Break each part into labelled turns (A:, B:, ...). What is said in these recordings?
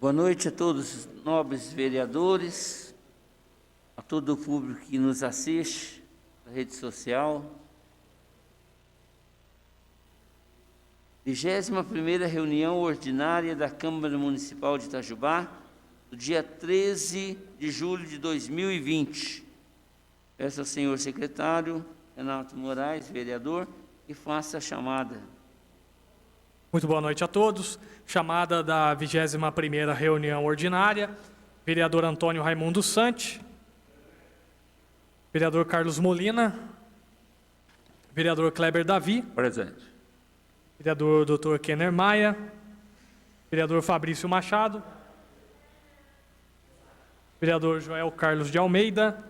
A: Boa noite a todos os nobres vereadores, a todo o público que nos assiste na rede social. 21ª reunião ordinária da Câmara Municipal de Itajubá, do dia 13 de julho de 2020. Peço ao senhor secretário Renato Moraes, vereador, que faça a chamada.
B: Muito boa noite a todos. Chamada da 21ª reunião ordinária. Vereador Antônio Raimundo Santi. Vereador Carlos Molina. Vereador Kleber Davi.
C: Presente.
B: Vereador Dr. Kenner Maia. Vereador Fabrício Machado. Vereador Joel Carlos de Almeida.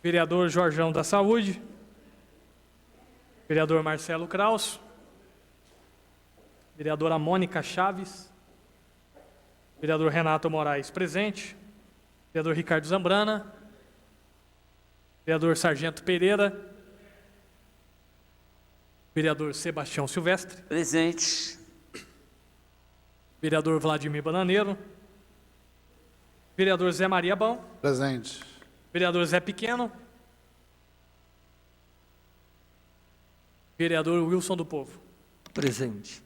B: Vereador Jorjão da Saúde. Vereador Marcelo Kraus. Vereadora Mônica Chaves. Vereador Renato Moraes, presente. Vereador Ricardo Zambrana. Vereador Sargento Pereira. Vereador Sebastião Silvestre.
A: Presente.
B: Vereador Vladimir Bananeiro. Vereador Zé Maria Bão.
D: Presente.
B: Vereador Zé Pequeno. Vereador Wilson do Povo.
C: Presente.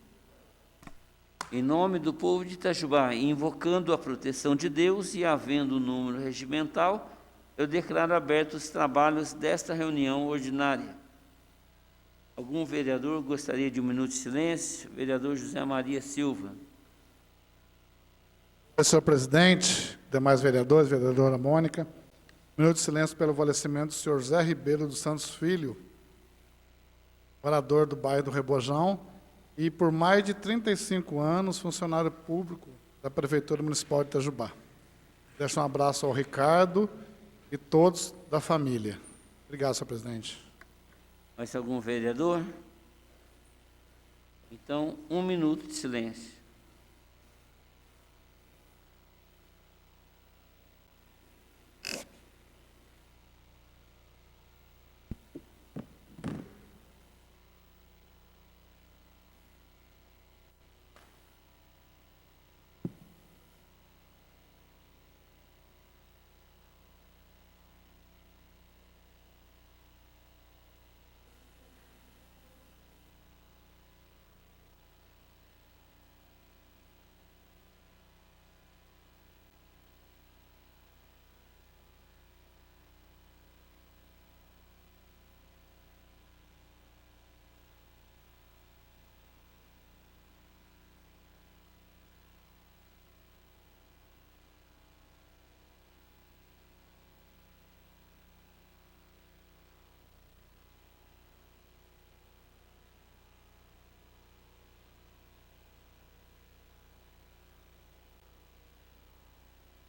A: Em nome do povo de Itajubá, invocando a proteção de Deus e havendo o número regimental, eu declaro abertos os trabalhos desta reunião ordinária. Algum vereador gostaria de um minuto de silêncio? Vereador José Maria Silva.
D: Senhor presidente, demais vereadores, vereadora Mônica, minuto de silêncio pelo falecimento do senhor Zé Ribeiro dos Santos Filho, morador do bairro do Rebojão, e por mais de 35 anos, funcionário público da Prefeitura Municipal de Itajubá. Deixo um abraço ao Ricardo e todos da família. Obrigado, senhor presidente.
A: Mais algum vereador? Então, um minuto de silêncio.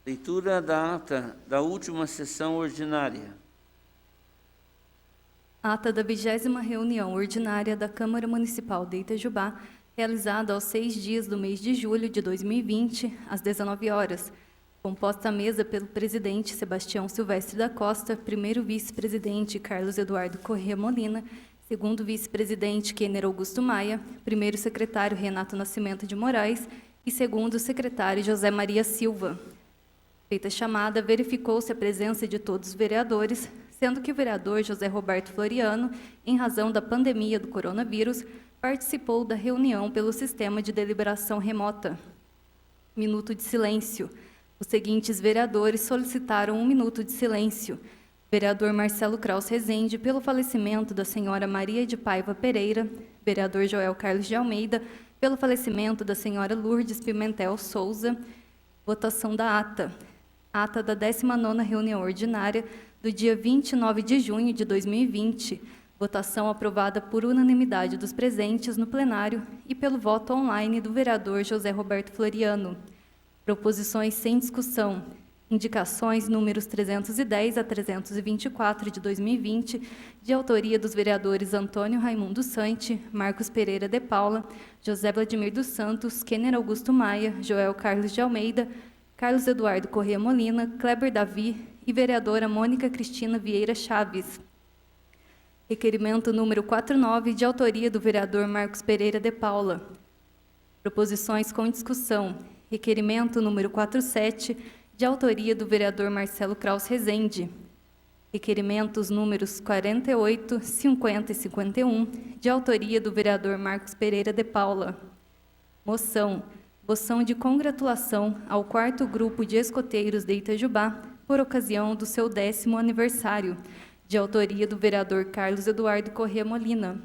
A: Leitura da ata da última sessão ordinária.
E: Ata da 20ª reunião ordinária da Câmara Municipal de Itajubá, realizada aos 6 dias do mês de julho de 2020, às 19 horas. Composta à mesa pelo presidente Sebastião Silvestre da Costa, primeiro vice-presidente Carlos Eduardo Corrêa Molina, segundo vice-presidente Kenner Augusto Maia, primeiro secretário Renato Nascimento de Moraes e segundo secretário José Maria Silva. Feita a chamada, verificou-se a presença de todos os vereadores, sendo que o vereador José Roberto Floriano, em razão da pandemia do coronavírus, participou da reunião pelo sistema de deliberação remota. Minuto de silêncio. Os seguintes vereadores solicitaram um minuto de silêncio. Vereador Marcelo Kraus Rezende, pelo falecimento da senhora Maria de Paiva Pereira. Vereador Joel Carlos de Almeida, pelo falecimento da senhora Lourdes Pimentel Souza. Votação da ata. Ata da 19ª reunião ordinária do dia 29 de junho de 2020. Votação aprovada por unanimidade dos presentes no plenário e pelo voto online do vereador José Roberto Floriano. Proposições sem discussão. Indicações números 310 a 324 de 2020, de autoria dos vereadores Antônio Raimundo Santi, Marcos Pereira de Paula, José Vladimir dos Santos, Kenner Augusto Maia, Joel Carlos de Almeida, Carlos Eduardo Corrêa Molina, Kleber Davi e vereadora Mônica Cristina Vieira Chaves. Requerimento número 49, de autoria do vereador Marcos Pereira de Paula. Proposições com discussão. Requerimento número 47, de autoria do vereador Marcelo Kraus Rezende. Requerimentos números 48, 50 e 51, de autoria do vereador Marcos Pereira de Paula. Moção de congratulação ao 4º Grupo de Escoteiros de Itajubá, por ocasião do seu 10º aniversário, de autoria do vereador Carlos Eduardo Corrêa Molina.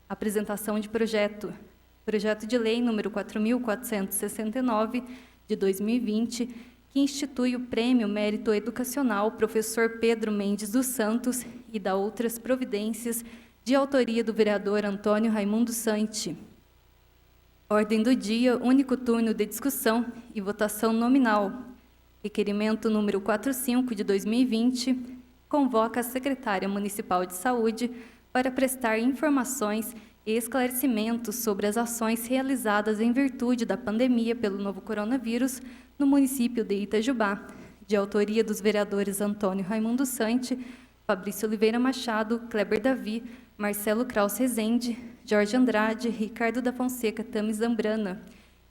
E: Apresentação de projeto. Projeto de lei número 4.469, de 2020, que institui o Prêmio Mérito Educacional Professor Pedro Mendes dos Santos e dá outras providências, de autoria do vereador Antônio Raimundo Santi. Ordem do dia, único turno de discussão e votação nominal. Requerimento número 45, de 2020, convoca a secretária municipal de saúde para prestar informações e esclarecimentos sobre as ações realizadas em virtude da pandemia pelo novo coronavírus no município de Itajubá, de autoria dos vereadores Antônio Raimundo Santi, Fabrício Oliveira Machado, Kleber Davi, Marcelo Kraus Rezende, Jorge Andrade, Ricardo da Fonseca Tami Zambrana.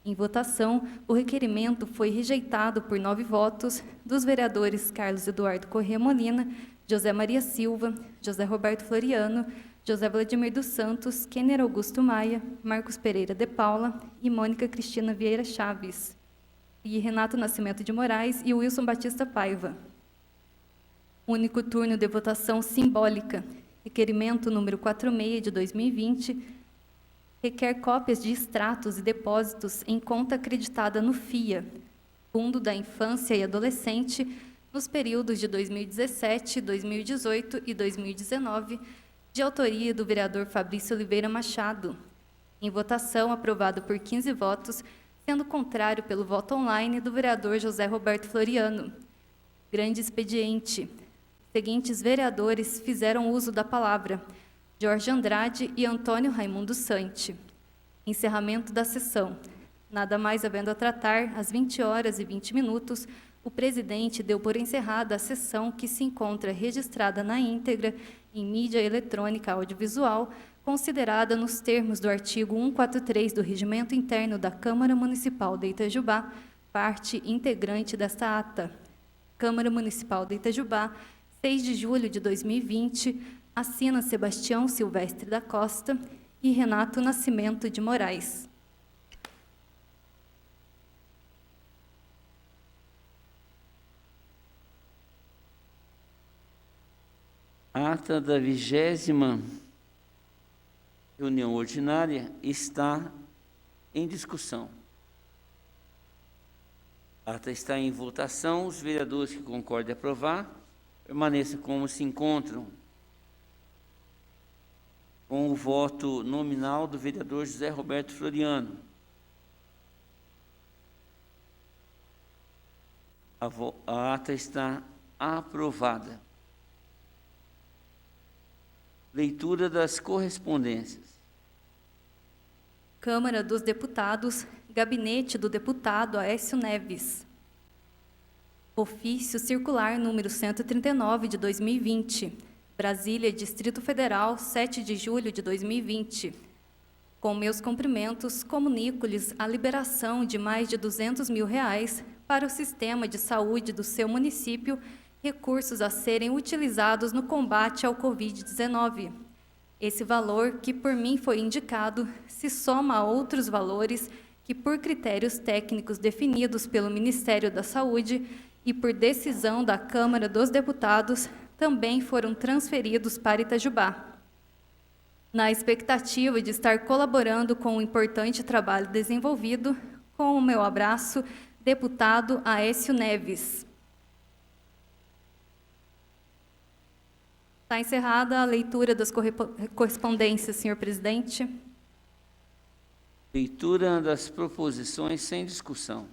E: Em votação, o requerimento foi rejeitado por 9 votos dos vereadores Carlos Eduardo Corrêa Molina, José Maria Silva, José Roberto Floriano, José Vladimir dos Santos, Kenner Augusto Maia, Marcos Pereira de Paula e Mônica Cristina Vieira Chaves, e Renato Nascimento de Moraes e Wilson Batista Paiva. Único turno de votação simbólica. Requerimento número 46, de 2020, requer cópias de extratos e depósitos em conta acreditada no FIA, Fundo da Infância e Adolescente, nos períodos de 2017, 2018 e 2019, de autoria do vereador Fabrício Oliveira Machado. Em votação, aprovado por 15 votos, sendo contrário pelo voto online do vereador José Roberto Floriano. Grande expediente. Seguintes vereadores fizeram uso da palavra: Jorge Andrade e Antônio Raimundo Santi. Encerramento da sessão. Nada mais havendo a tratar, às 20h20, o presidente deu por encerrada a sessão, que se encontra registrada na íntegra em mídia eletrônica audiovisual, considerada nos termos do artigo 143 do Regimento Interno da Câmara Municipal de Itajubá, parte integrante desta ata. Câmara Municipal de Itajubá, 6 de julho de 2020, assina Sebastião Silvestre da Costa e Renato Nascimento de Moraes.
A: A ata da 20ª reunião ordinária está em discussão. A ata está em votação. Os vereadores que concordem aprovar, permaneçam como se encontram, com o voto nominal do vereador José Roberto Floriano. A ata está aprovada. Leitura das correspondências.
E: Câmara dos Deputados, Gabinete do Deputado Aécio Neves. Ofício Circular número 139 de 2020. Brasília, Distrito Federal, 7 de julho de 2020. Com meus cumprimentos, comunico-lhes a liberação de mais de R$200 mil para o sistema de saúde do seu município, recursos a serem utilizados no combate ao Covid-19. Esse valor, que por mim foi indicado, se soma a outros valores que, por critérios técnicos definidos pelo Ministério da Saúde e por decisão da Câmara dos Deputados, também foram transferidos para Itajubá. Na expectativa de estar colaborando com o importante trabalho desenvolvido, com o meu abraço, deputado Aécio Neves. Está encerrada a leitura das correspondências, senhor presidente.
A: Leitura das proposições sem discussão.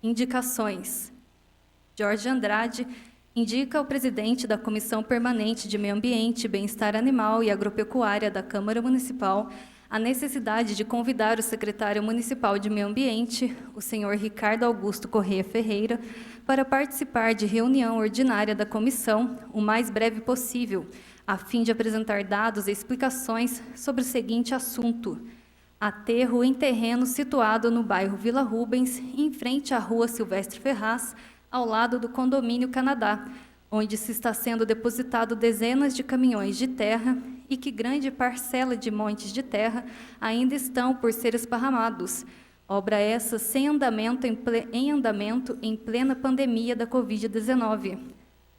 E: Indicações. Jorge Andrade indica ao presidente da Comissão Permanente de Meio Ambiente, Bem-Estar Animal e Agropecuária da Câmara Municipal a necessidade de convidar o secretário municipal de Meio Ambiente, o senhor Ricardo Augusto Corrêa Ferreira, para participar de reunião ordinária da comissão o mais breve possível, a fim de apresentar dados e explicações sobre o seguinte assunto: aterro em terreno situado no bairro Vila Rubens, em frente à rua Silvestre Ferraz, ao lado do condomínio Canadá, onde se está sendo depositado dezenas de caminhões de terra e que grande parcela de montes de terra ainda estão por ser esparramados. Obra essa sem andamento em plena pandemia da Covid-19,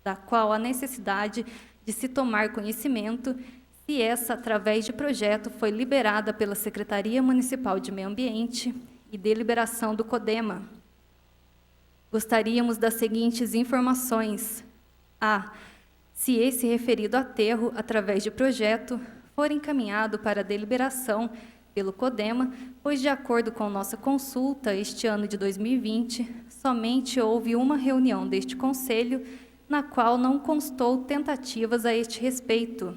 E: da qual há necessidade de se tomar conhecimento, se essa, através de projeto, foi liberada pela Secretaria Municipal de Meio Ambiente e deliberação do CODEMA. Gostaríamos das seguintes informações. A. Se esse referido aterro, através de projeto, for encaminhado para deliberação pelo CODEMA, pois, de acordo com nossa consulta, este ano de 2020, somente houve uma reunião deste Conselho, na qual não constou tentativas a este respeito.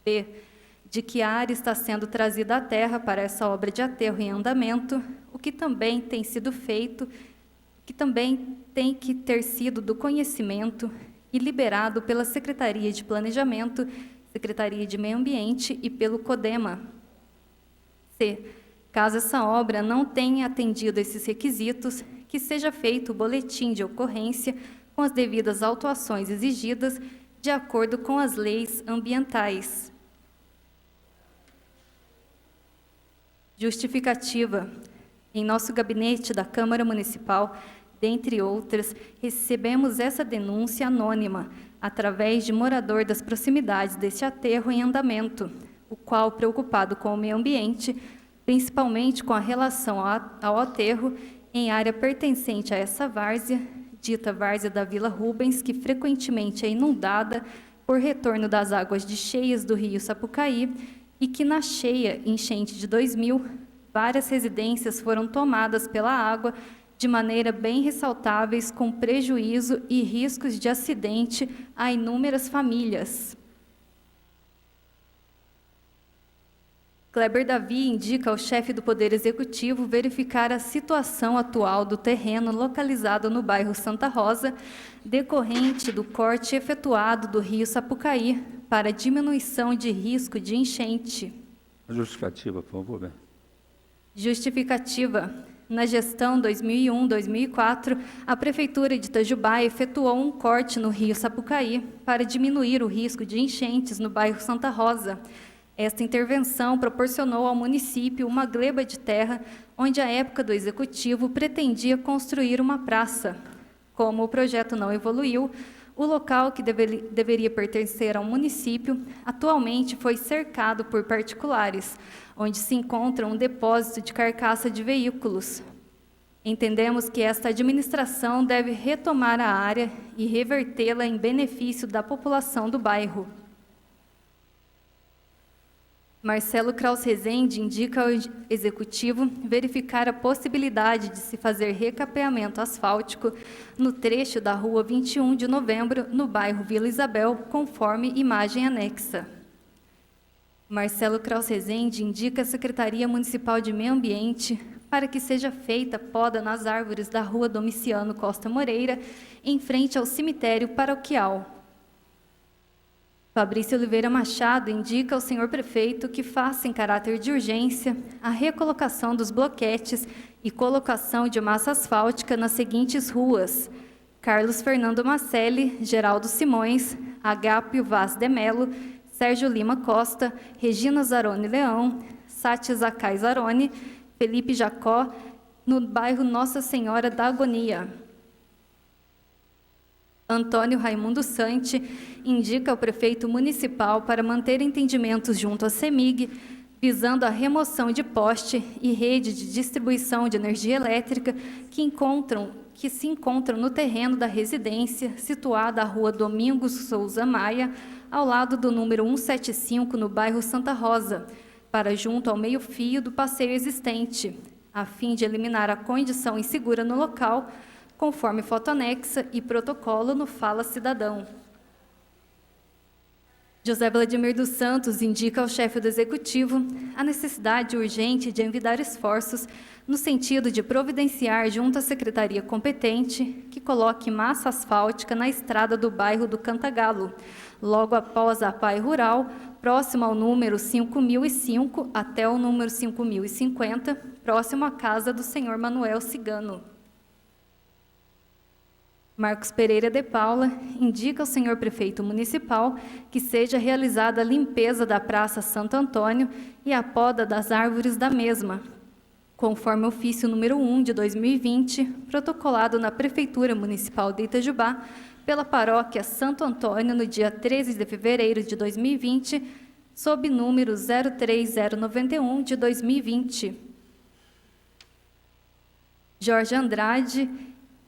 E: B. De que área está sendo trazida à terra para essa obra de aterro em andamento, o que também tem sido feito, que também tem que ter sido do conhecimento e liberado pela Secretaria de Planejamento, Secretaria de Meio Ambiente e pelo CODEMA. C. Caso essa obra não tenha atendido esses requisitos, que seja feito o boletim de ocorrência com as devidas autuações exigidas de acordo com as leis ambientais. Justificativa. Em nosso gabinete da Câmara Municipal, dentre outras, recebemos essa denúncia anônima, através de morador das proximidades deste aterro em andamento, o qual, preocupado com o meio ambiente, principalmente com a relação ao aterro em área pertencente a essa várzea, dita Várzea da Vila Rubens, que frequentemente é inundada por retorno das águas de cheias do rio Sapucaí, e que na cheia enchente de 2000, várias residências foram tomadas pela água de maneira bem ressaltáveis, com prejuízo e riscos de acidente a inúmeras famílias. Kleber Davi indica ao chefe do Poder Executivo verificar a situação atual do terreno localizado no bairro Santa Rosa, decorrente do corte efetuado do rio Sapucaí para diminuição de risco de enchente.
A: Justificativa, por favor, Bem.
E: Justificativa. Na gestão 2001-2004, a Prefeitura de Itajubá efetuou um corte no rio Sapucaí para diminuir o risco de enchentes no bairro Santa Rosa. Esta intervenção proporcionou ao município uma gleba de terra, onde, à época do Executivo, pretendia construir uma praça. Como o projeto não evoluiu, o local, que deveria pertencer ao município, atualmente foi cercado por particulares, onde se encontra um depósito de carcaça de veículos. Entendemos que esta administração deve retomar a área e revertê-la em benefício da população do bairro. Marcelo Kraus Rezende indica ao Executivo verificar a possibilidade de se fazer recapeamento asfáltico no trecho da Rua 21 de Novembro, no bairro Vila Isabel, conforme imagem anexa. Marcelo Kraus Rezende indica à Secretaria Municipal de Meio Ambiente para que seja feita poda nas árvores da Rua Domiciano Costa Moreira, em frente ao cemitério paroquial. Fabrício Oliveira Machado indica ao senhor prefeito que faça, em caráter de urgência, a recolocação dos bloquetes e colocação de massa asfáltica nas seguintes ruas: Carlos Fernando Macelli, Geraldo Simões, Agápio Vaz de Melo, Sérgio Lima Costa, Regina Zarone Leão, Sátia Zacai Zarone, Felipe Jacó, no bairro Nossa Senhora da Agonia. Antônio Raimundo Santi indica ao prefeito municipal para manter entendimentos junto à CEMIG, visando a remoção de poste e rede de distribuição de energia elétrica que se encontram no terreno da residência, situada à Rua Domingos Souza Maia, ao lado do número 175, no bairro Santa Rosa, para junto ao meio-fio do passeio existente, a fim de eliminar a condição insegura no local, conforme foto anexa e protocolo no Fala Cidadão. José Vladimir dos Santos indica ao chefe do Executivo a necessidade urgente de envidar esforços no sentido de providenciar junto à secretaria competente que coloque massa asfáltica na estrada do bairro do Cantagalo, logo após a PAI Rural, próximo ao número 5005 até o número 5050, próximo à casa do senhor Manuel Cigano. Marcos Pereira de Paula indica ao senhor prefeito municipal que seja realizada a limpeza da Praça Santo Antônio e a poda das árvores da mesma, conforme o ofício número 1 de 2020, protocolado na Prefeitura Municipal de Itajubá, pela paróquia Santo Antônio, no dia 13 de fevereiro de 2020, sob número 03091 de 2020. Jorge Andrade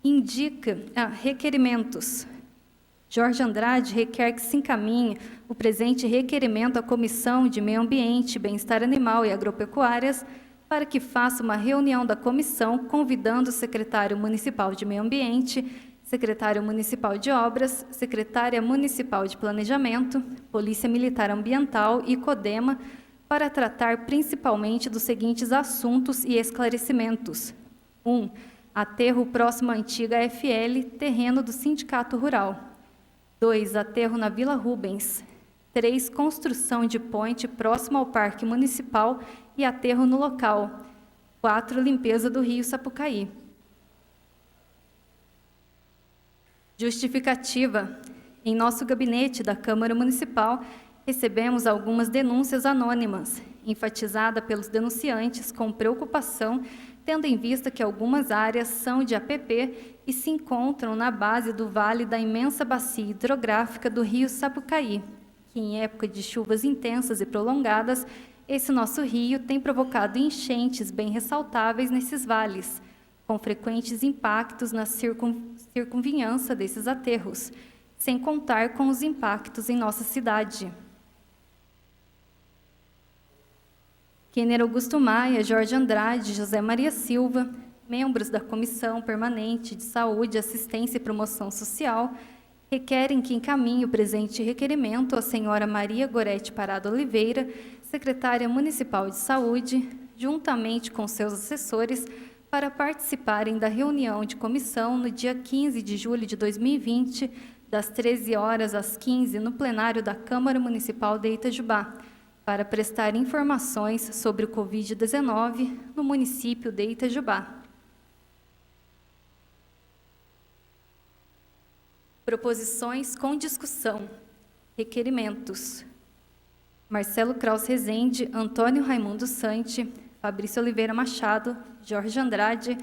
E: indica requerimentos. Jorge Andrade requer que se encaminhe o presente requerimento à Comissão de Meio Ambiente, Bem-Estar Animal e Agropecuárias para que faça uma reunião da comissão, convidando o secretário municipal de Meio Ambiente, secretário municipal de Obras, secretária municipal de Planejamento, Polícia Militar Ambiental e CODEMA para tratar principalmente dos seguintes assuntos e esclarecimentos. 1. Aterro próximo à antiga FL, terreno do Sindicato Rural. 2. Aterro na Vila Rubens. 3. Construção de ponte próximo ao Parque Municipal e aterro no local. 4. Limpeza do Rio Sapucaí. Justificativa. Em nosso gabinete da Câmara Municipal, recebemos algumas denúncias anônimas, enfatizada pelos denunciantes com preocupação, tendo em vista que algumas áreas são de APP e se encontram na base do vale da imensa bacia hidrográfica do rio Sapucaí, que em época de chuvas intensas e prolongadas, esse nosso rio tem provocado enchentes bem ressaltáveis nesses vales, com frequentes impactos na circunvizinhança desses aterros, sem contar com os impactos em nossa cidade. Kenner Augusto Maia, Jorge Andrade, José Maria Silva, membros da Comissão Permanente de Saúde, Assistência e Promoção Social, requerem que encaminhe o presente requerimento à senhora Maria Gorete Parada Oliveira, secretária municipal de Saúde, juntamente com seus assessores, para participarem da reunião de comissão no dia 15 de julho de 2020, das 13 horas às 15, no plenário da Câmara Municipal de Itajubá, para prestar informações sobre o Covid-19 no município de Itajubá. Proposições com discussão. Requerimentos. Marcelo Kraus Rezende, Antônio Raimundo Sante, Fabrício Oliveira Machado, Jorge Andrade,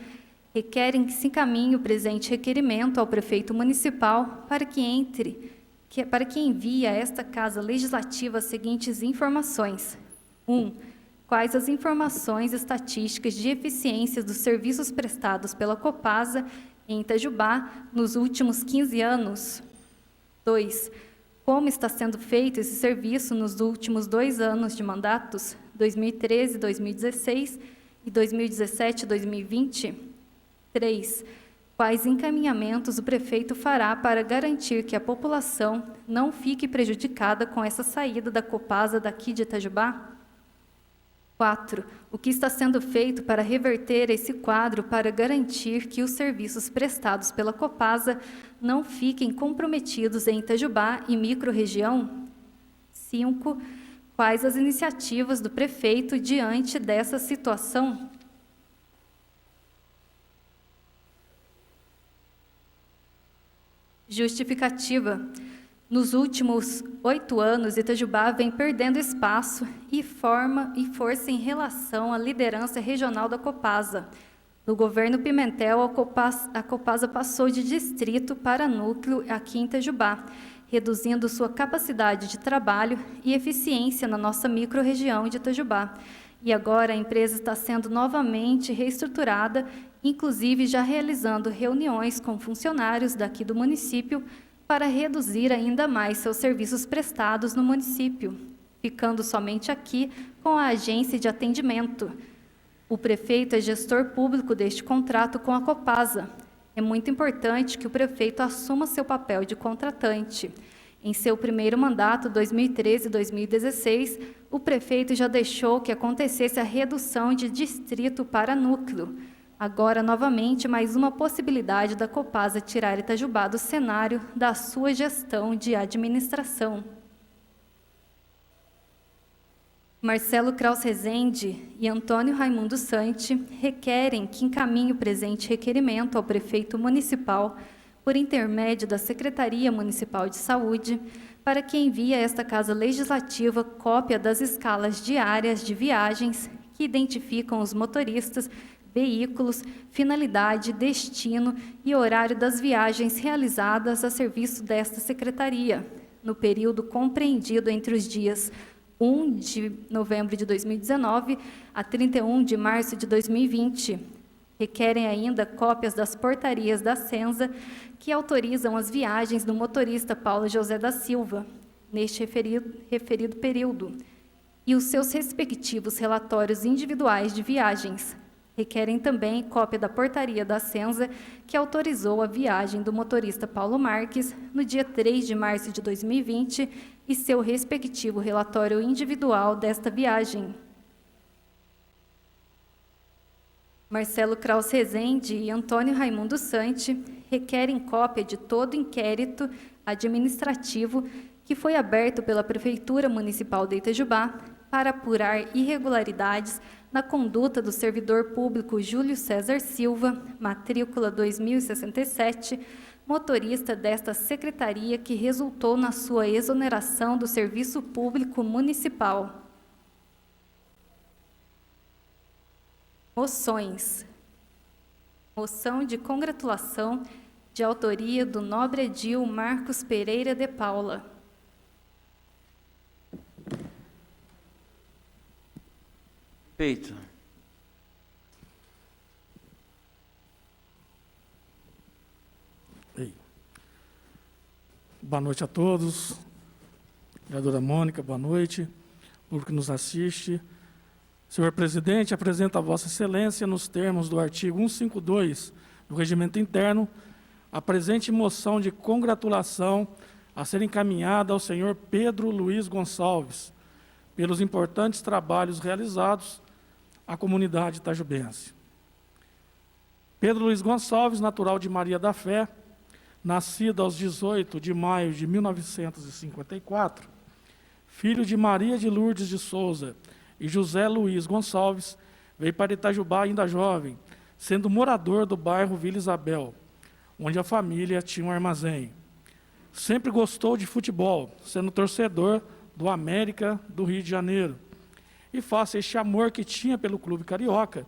E: requerem que se encaminhe o presente requerimento ao prefeito municipal para que envie a esta Casa Legislativa as seguintes informações. 1. Quais as informações estatísticas de eficiência dos serviços prestados pela Copasa em Itajubá nos últimos 15 anos? 2. Como está sendo feito esse serviço nos últimos 2 anos de mandatos, 2013, 2016 e 2017, 2020? 3. Quais encaminhamentos o prefeito fará para garantir que a população não fique prejudicada com essa saída da Copasa daqui de Itajubá? 4. O que está sendo feito para reverter esse quadro para garantir que os serviços prestados pela Copasa não fiquem comprometidos em Itajubá e microrregião? 5. Quais as iniciativas do prefeito diante dessa situação? Justificativa. Nos últimos 8 anos, Itajubá vem perdendo espaço e força em relação à liderança regional da Copasa. No governo Pimentel, a Copasa passou de distrito para núcleo aqui em Itajubá, reduzindo sua capacidade de trabalho e eficiência na nossa microrregião de Itajubá. E agora a empresa está sendo novamente reestruturada, inclusive já realizando reuniões com funcionários daqui do município para reduzir ainda mais seus serviços prestados no município, ficando somente aqui com a agência de atendimento. O prefeito é gestor público deste contrato com a Copasa. É muito importante que o prefeito assuma seu papel de contratante. Em seu primeiro mandato, 2013 e 2016, o prefeito já deixou que acontecesse a redução de distrito para núcleo. Agora, novamente, mais uma possibilidade da Copasa tirar Itajubá do cenário da sua gestão de administração. Marcelo Kraus Rezende e Antônio Raimundo Santi requerem que encaminhe o presente requerimento ao prefeito municipal por intermédio da Secretaria Municipal de Saúde, para que envie a esta Casa Legislativa cópia das escalas diárias de viagens que identificam os motoristas, veículos, finalidade, destino e horário das viagens realizadas a serviço desta Secretaria, no período compreendido entre os dias 1 de novembro de 2019 a 31 de março de 2020. Requerem ainda cópias das portarias da Sensa que autorizam as viagens do motorista Paulo José da Silva, neste referido período, e os seus respectivos relatórios individuais de viagens. Requerem também cópia da portaria da Sensa que autorizou a viagem do motorista Paulo Marques no dia 3 de março de 2020 e seu respectivo relatório individual desta viagem. Marcelo Kraus Rezende e Antônio Raimundo Santi requerem cópia de todo inquérito administrativo que foi aberto pela Prefeitura Municipal de Itajubá para apurar irregularidades na conduta do servidor público Júlio César Silva, matrícula 2067, motorista desta secretaria, que resultou na sua exoneração do serviço público municipal. Moções. Moção de congratulação de autoria do nobre edil Marcos Pereira de Paula.
A: Feito.
C: Boa noite a todos. Vereadora Mônica, boa noite. Público que nos assiste. Senhor presidente, apresento a Vossa Excelência, nos termos do artigo 152 do Regimento Interno, a presente moção de congratulação a ser encaminhada ao senhor Pedro Luiz Gonçalves, pelos importantes trabalhos realizados à comunidade itajubense. Pedro Luiz Gonçalves, natural de Maria da Fé, nascido aos 18 de maio de 1954, filho de Maria de Lourdes de Souza e José Luiz Gonçalves, veio para Itajubá ainda jovem, sendo morador do bairro Vila Isabel, onde a família tinha um armazém. Sempre gostou de futebol, sendo torcedor do América do Rio de Janeiro. E face a este amor que tinha pelo clube carioca,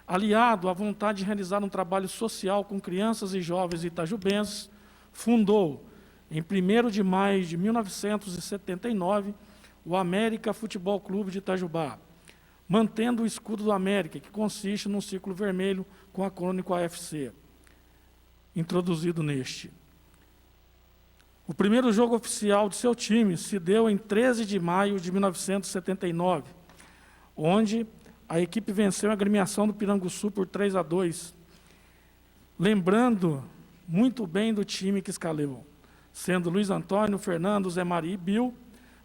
C: aliado à vontade de realizar um trabalho social com crianças e jovens itajubenses, fundou, em 1º de maio de 1979, o América Futebol Clube de Itajubá, mantendo o escudo do América, que consiste num círculo vermelho com a crônica AFC, introduzido neste. O primeiro jogo oficial de seu time se deu em 13 de maio de 1979, onde a equipe venceu a agremiação do Piranguçu por 3-2, lembrando muito bem do time que escalou, sendo Luiz Antônio, Fernando, Zé Maria e Bill,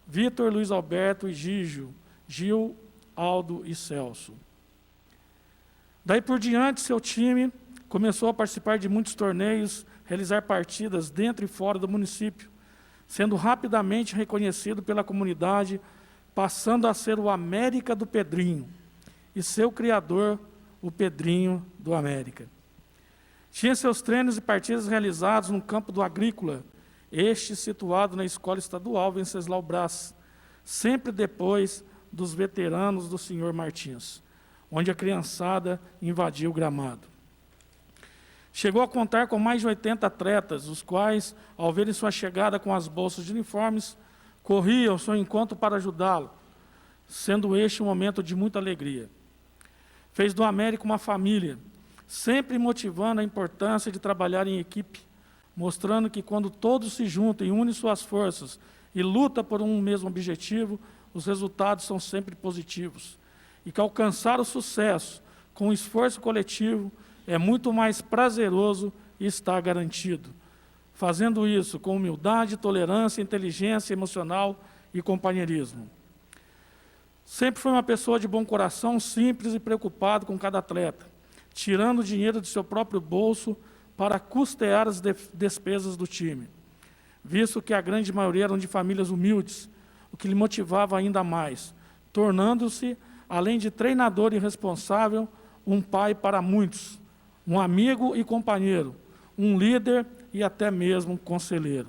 C: Vitor, Luiz Alberto e Gil, Aldo e Celso. Daí por diante, seu time começou a participar de muitos torneios, realizar partidas dentro e fora do município, sendo rapidamente reconhecido pela comunidade, passando a ser o América do Pedrinho, e seu criador, o Pedrinho do América. Tinha seus treinos e partidas realizados no campo do Agrícola, este situado na Escola Estadual Venceslau Braz, sempre depois dos veteranos do senhor Martins, onde a criançada invadiu o gramado. Chegou a contar com mais de 80 atletas, os quais, ao verem sua chegada com as bolsas de uniformes, corriam ao seu encontro para ajudá-lo, sendo este um momento de muita alegria. Fez do América uma família, sempre motivando a importância de trabalhar em equipe, mostrando que quando todos se juntam e unem suas forças e lutam por um mesmo objetivo, os resultados são sempre positivos. E que alcançar o sucesso com o esforço coletivo é muito mais prazeroso e está garantido. fazendo isso com humildade, tolerância, inteligência emocional e companheirismo. Sempre foi uma pessoa de bom coração, simples e preocupado com cada atleta, tirando dinheiro do seu próprio bolso para custear as despesas do time, visto que a grande maioria eram de famílias humildes, o que lhe motivava ainda mais, tornando-se, além de treinador e responsável, um pai para muitos, um amigo e companheiro, um líder e até mesmo um conselheiro.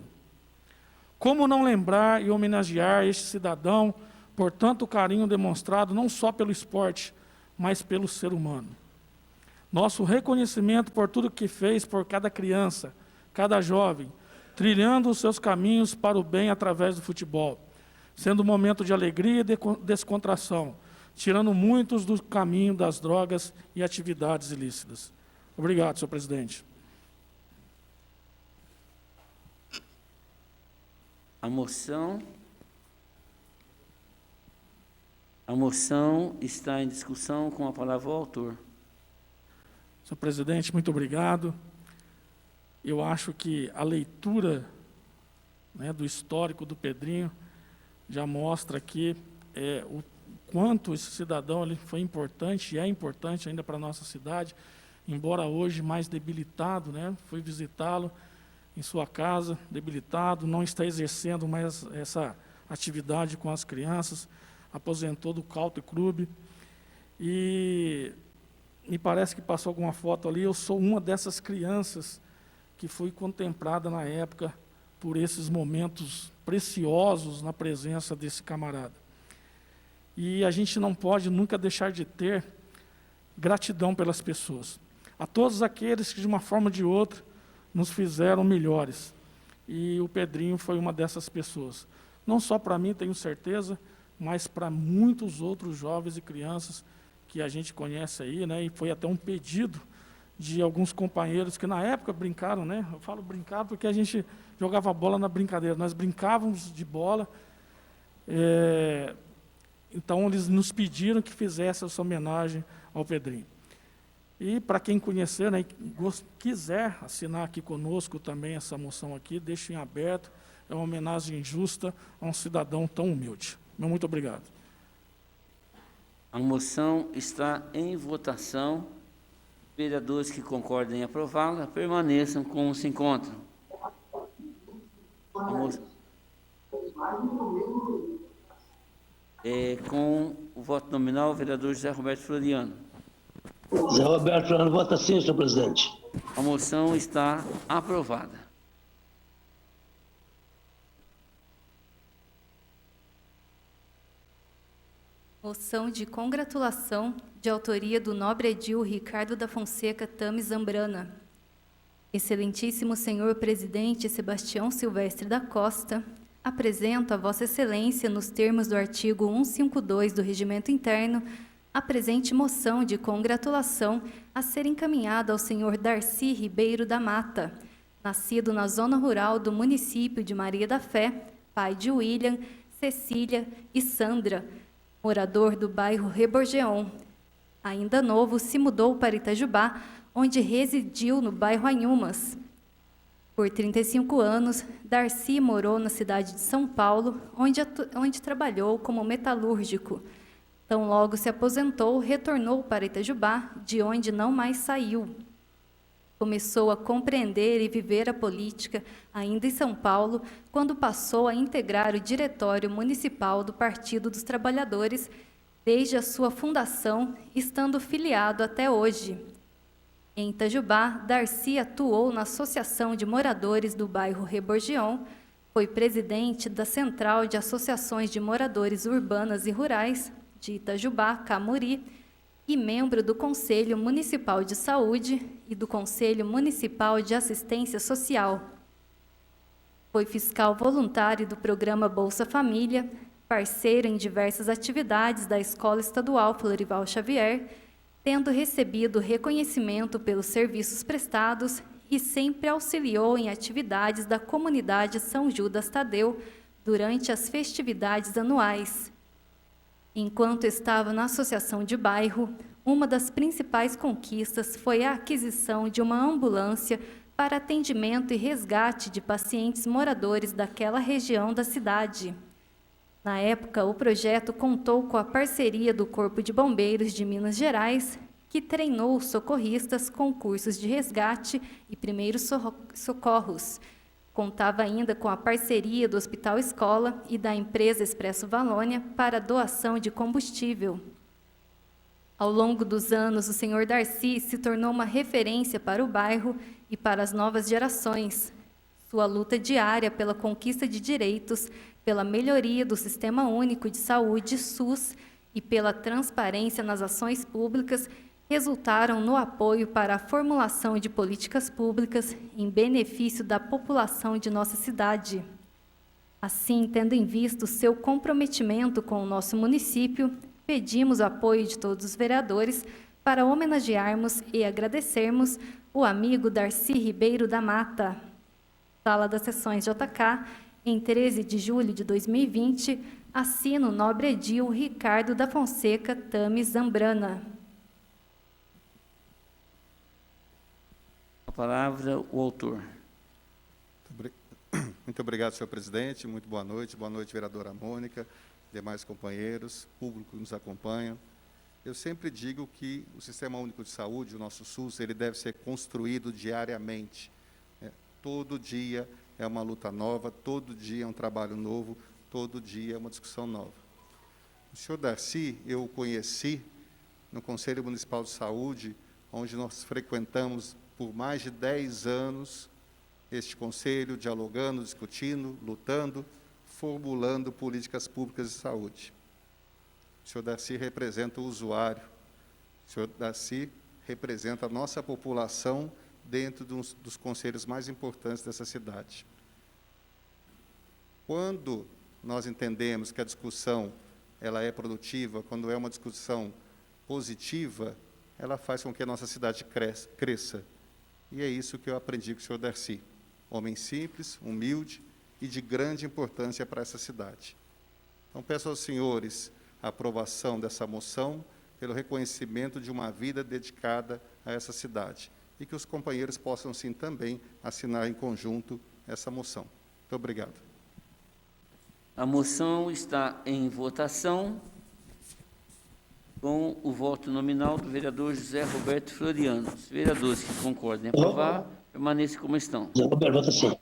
C: Como não lembrar e homenagear este cidadão por tanto carinho demonstrado não só pelo esporte, mas pelo ser humano? Nosso reconhecimento por tudo que fez por cada criança, cada jovem, trilhando os seus caminhos para o bem através do futebol, sendo um momento de alegria e descontração, tirando muitos do caminho das drogas e atividades ilícitas. Obrigado, senhor presidente.
A: A moção está em discussão, com a palavra o autor.
C: Senhor presidente, muito obrigado. Eu acho que a leitura, né, do histórico do Pedrinho já mostra aqui o quanto esse cidadão ele foi importante e é importante ainda para a nossa cidade, embora hoje mais debilitado, né? Fui visitá-lo em sua casa, debilitado, não está exercendo mais essa atividade com as crianças, aposentou do Country Club, e me parece que passou alguma foto ali, eu sou uma dessas crianças que fui contemplada na época por esses momentos preciosos na presença desse camarada. E a gente não pode nunca deixar de ter gratidão pelas pessoas, a todos aqueles que de uma forma ou de outra nos fizeram melhores, e o Pedrinho foi uma dessas pessoas, não só para mim, tenho certeza, mas para muitos outros jovens e crianças que a gente conhece aí, né? E foi até um pedido de alguns companheiros que na época brincaram, né? Eu falo brincar porque a gente jogava bola na brincadeira, nós brincávamos de bola, então eles nos pediram que fizesse essa homenagem ao Pedrinho. E para quem conhecer, né, quiser assinar aqui conosco também essa moção aqui, deixo em aberto, é uma homenagem justa a um cidadão tão humilde. Muito obrigado.
A: A moção está em votação. Vereadores que concordem em aprová-la, permaneçam como se encontram. Com o voto nominal, o vereador José Roberto Floriano.
F: José Roberto Floriano vota sim, senhor presidente.
A: A moção está aprovada.
E: Moção de congratulação, de autoria do nobre edil Ricardo da Fonseca Tame Zambrana. Excelentíssimo senhor presidente Sebastião Silvestre da Costa, apresento a Vossa Excelência, nos termos do artigo 152 do Regimento Interno, a presente moção de congratulação a ser encaminhada ao senhor Darcy Ribeiro da Mata, nascido na zona rural do município de Maria da Fé, pai de William, Cecília e Sandra, morador do bairro Reborgeon. Ainda novo, se mudou para Itajubá, onde residiu no bairro Anhumas. Por 35 anos, Darcy morou na cidade de São Paulo, onde trabalhou como metalúrgico. Tão logo se aposentou, retornou para Itajubá, de onde não mais saiu. Começou a compreender e viver a política, ainda em São Paulo, quando passou a integrar o Diretório Municipal do Partido dos Trabalhadores, desde a sua fundação, estando filiado até hoje. Em Itajubá, Darcy atuou na Associação de Moradores do bairro Reborgeon, foi presidente da Central de Associações de Moradores Urbanas e Rurais de Itajubá, Camuri, e membro do Conselho Municipal de Saúde e do Conselho Municipal de Assistência Social. Foi fiscal voluntário do programa Bolsa Família, parceiro em diversas atividades da Escola Estadual Florival Xavier, tendo recebido reconhecimento pelos serviços prestados e sempre auxiliou em atividades da comunidade São Judas Tadeu durante as festividades anuais. Enquanto estava na associação de bairro, uma das principais conquistas foi a aquisição de uma ambulância para atendimento e resgate de pacientes moradores daquela região da cidade. Na época, o projeto contou com a parceria do Corpo de Bombeiros de Minas Gerais, que treinou socorristas com cursos de resgate e primeiros socorros. Contava ainda com a parceria do Hospital Escola e da empresa Expresso Valônia para doação de combustível. Ao longo dos anos, o senhor Darcy se tornou uma referência para o bairro e para as novas gerações. Sua luta diária pela conquista de direitos, pela melhoria do Sistema Único de Saúde, SUS, e pela transparência nas ações públicas resultaram no apoio para a formulação de políticas públicas em benefício da população de nossa cidade. Assim, tendo em vista o seu comprometimento com o nosso município, pedimos o apoio de todos os vereadores para homenagearmos e agradecermos o amigo Darcy Ribeiro da Mata. Sala das Sessões JK, em 13 de julho de 2020, assina o nobre edil Ricardo da Fonseca Tames Zambrana.
A: A palavra, o autor.
G: Muito obrigado, senhor presidente. Muito boa noite, vereadora Mônica, demais companheiros, público que nos acompanha. Eu sempre digo que o Sistema Único de Saúde, o nosso SUS, ele deve ser construído diariamente. Todo dia é uma luta nova, todo dia é um trabalho novo, todo dia é uma discussão nova. O senhor Darcy, eu o conheci no Conselho Municipal de Saúde, onde nós frequentamos por mais de 10 anos este conselho, dialogando, discutindo, lutando, formulando políticas públicas de saúde. O senhor Darcy representa o usuário, o senhor Darcy representa a nossa população dentro dos conselhos mais importantes dessa cidade. Quando nós entendemos que a discussão ela é produtiva, quando é uma discussão positiva, ela faz com que a nossa cidade cresça. E é isso que eu aprendi com o senhor Darcy. Homem simples, humilde e de grande importância para essa cidade. Então, peço aos senhores a aprovação dessa moção pelo reconhecimento de uma vida dedicada a essa cidade. E que os companheiros possam, sim, também assinar em conjunto essa moção. Muito obrigado.
A: A moção está em votação com o voto nominal do vereador José Roberto Floriano. Os vereadores que concordem em aprovar, permaneçam como estão.
F: Zé Roberto, vota sim.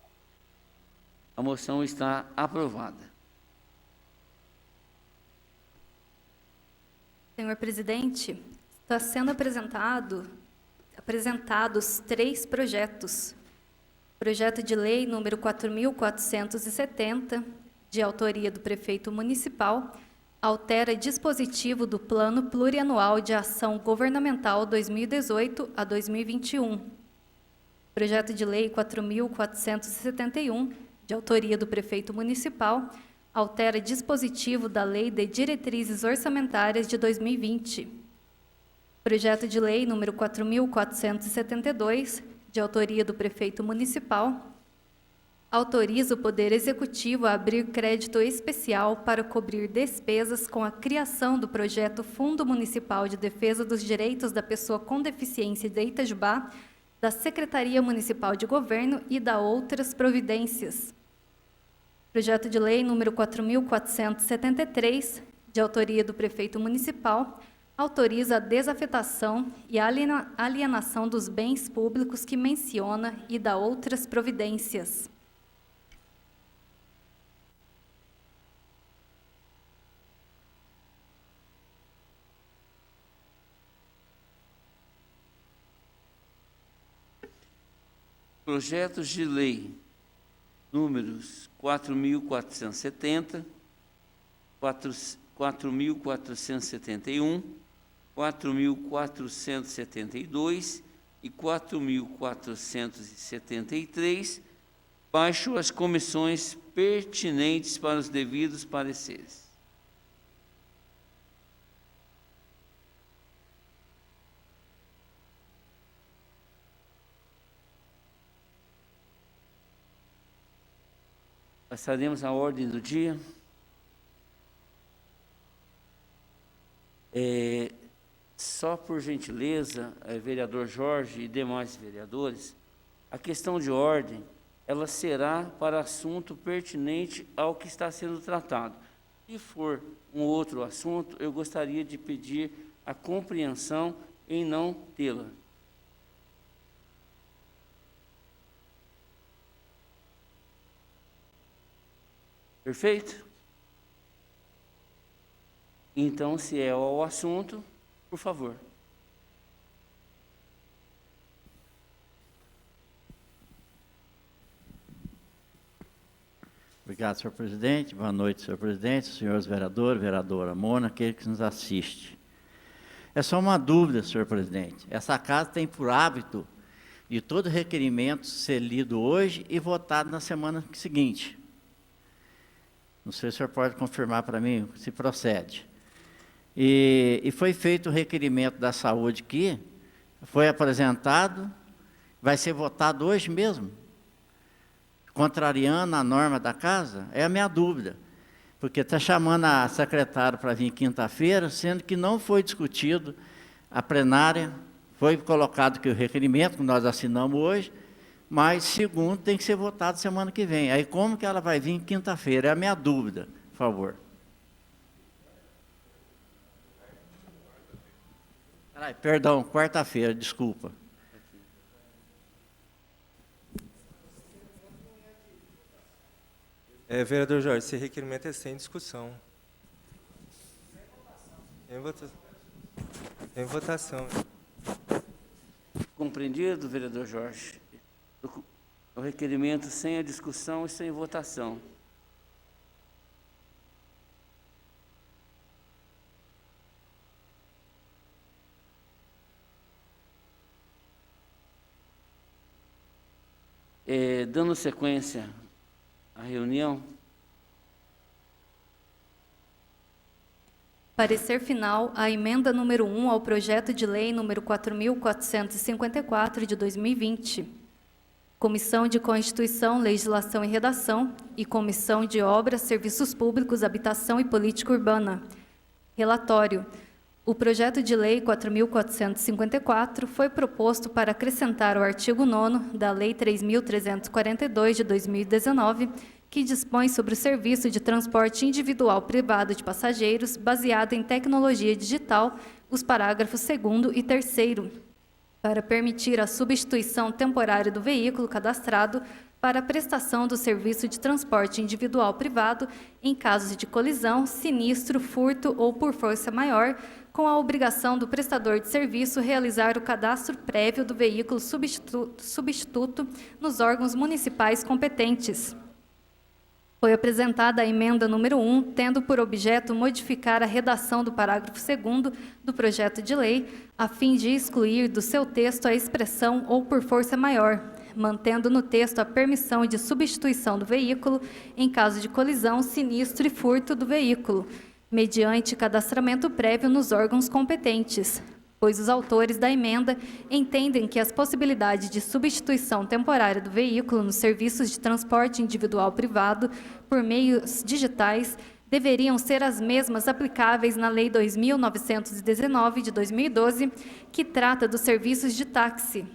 A: A moção está aprovada.
E: Senhor presidente, está sendo apresentados 3 projetos. Projeto de lei número 4.470, de autoria do prefeito municipal, altera dispositivo do Plano Plurianual de Ação Governamental 2018 a 2021. Projeto de lei 4.471, de autoria do prefeito municipal, altera dispositivo da Lei de Diretrizes Orçamentárias de 2020. Projeto de lei número 4.472, de autoria do prefeito municipal, autoriza o Poder Executivo a abrir crédito especial para cobrir despesas com a criação do projeto Fundo Municipal de Defesa dos Direitos da Pessoa com Deficiência de Itajubá, da Secretaria Municipal de Governo e da outras providências. Projeto de lei número 4.473, de autoria do prefeito municipal, autoriza a desafetação e alienação dos bens públicos que menciona e da outras providências.
A: Projetos de lei números 4.470, 4.471, 4.472 e 4.473, baixo as comissões pertinentes para os devidos pareceres. Passaremos à ordem do dia. Só por gentileza, vereador Jorge e demais vereadores, a questão de ordem, ela será para assunto pertinente ao que está sendo tratado. Se for um outro assunto, eu gostaria de pedir a compreensão em não tê-la. Perfeito? Então, se é o assunto, por favor.
H: Obrigado, senhor presidente. Boa noite, senhor presidente, senhores vereadores, vereadora Mona, aquele que nos assiste. É só uma dúvida, senhor presidente. Essa casa tem por hábito de todo requerimento ser lido hoje e votado na semana seguinte. Não sei se o senhor pode confirmar para mim se procede. E foi feito o requerimento da saúde aqui, foi apresentado, vai ser votado hoje mesmo? Contrariando a norma da casa? É a minha dúvida. Porque está chamando a secretária para vir quinta-feira, sendo que não foi discutido a plenária, foi colocado que o requerimento que nós assinamos hoje, mas segundo tem que ser votado semana que vem. Aí como que ela vai vir quinta-feira? É a minha dúvida, por favor. Perdão, quarta-feira, desculpa.
I: Vereador Jorge, esse requerimento é sem discussão. Em votação.
A: Compreendido, vereador Jorge? O requerimento sem a discussão e sem votação. Dando sequência à reunião.
E: Parecer final à emenda número 1 ao projeto de lei número 4.454 de 2020. Comissão de Constituição, Legislação e Redação e Comissão de Obras, Serviços Públicos, Habitação e Política Urbana. Relatório. O projeto de lei 4.454 foi proposto para acrescentar o artigo 9º da Lei 3.342 de 2019, que dispõe sobre o serviço de transporte individual privado de passageiros baseado em tecnologia digital, os parágrafos 2º e 3º, para permitir a substituição temporária do veículo cadastrado para a prestação do serviço de transporte individual privado em casos de colisão, sinistro, furto ou por força maior, com a obrigação do prestador de serviço realizar o cadastro prévio do veículo substituto nos órgãos municipais competentes. Foi apresentada a emenda número 1, tendo por objeto modificar a redação do parágrafo 2º do projeto de lei, a fim de excluir do seu texto a expressão ou por força maior, mantendo no texto a permissão de substituição do veículo em caso de colisão, sinistro e furto do veículo, mediante cadastramento prévio nos órgãos competentes, pois os autores da emenda entendem que as possibilidades de substituição temporária do veículo nos serviços de transporte individual privado por meios digitais deveriam ser as mesmas aplicáveis na Lei 2.919 de 2012, que trata dos serviços de táxi.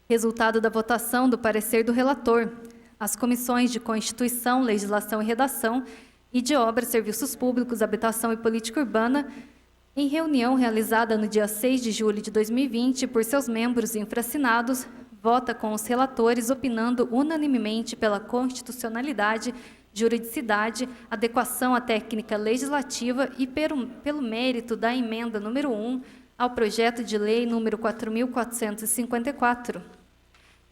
E: Resultado da votação do parecer do relator, as comissões de Constituição, Legislação e Redação e de Obras, Serviços Públicos, Habitação e Política Urbana, em reunião realizada no dia 6 de julho de 2020 por seus membros infracinados, vota com os relatores opinando unanimemente pela constitucionalidade, juridicidade, adequação à técnica legislativa e pelo mérito da emenda número 1 ao projeto de lei número 4.454.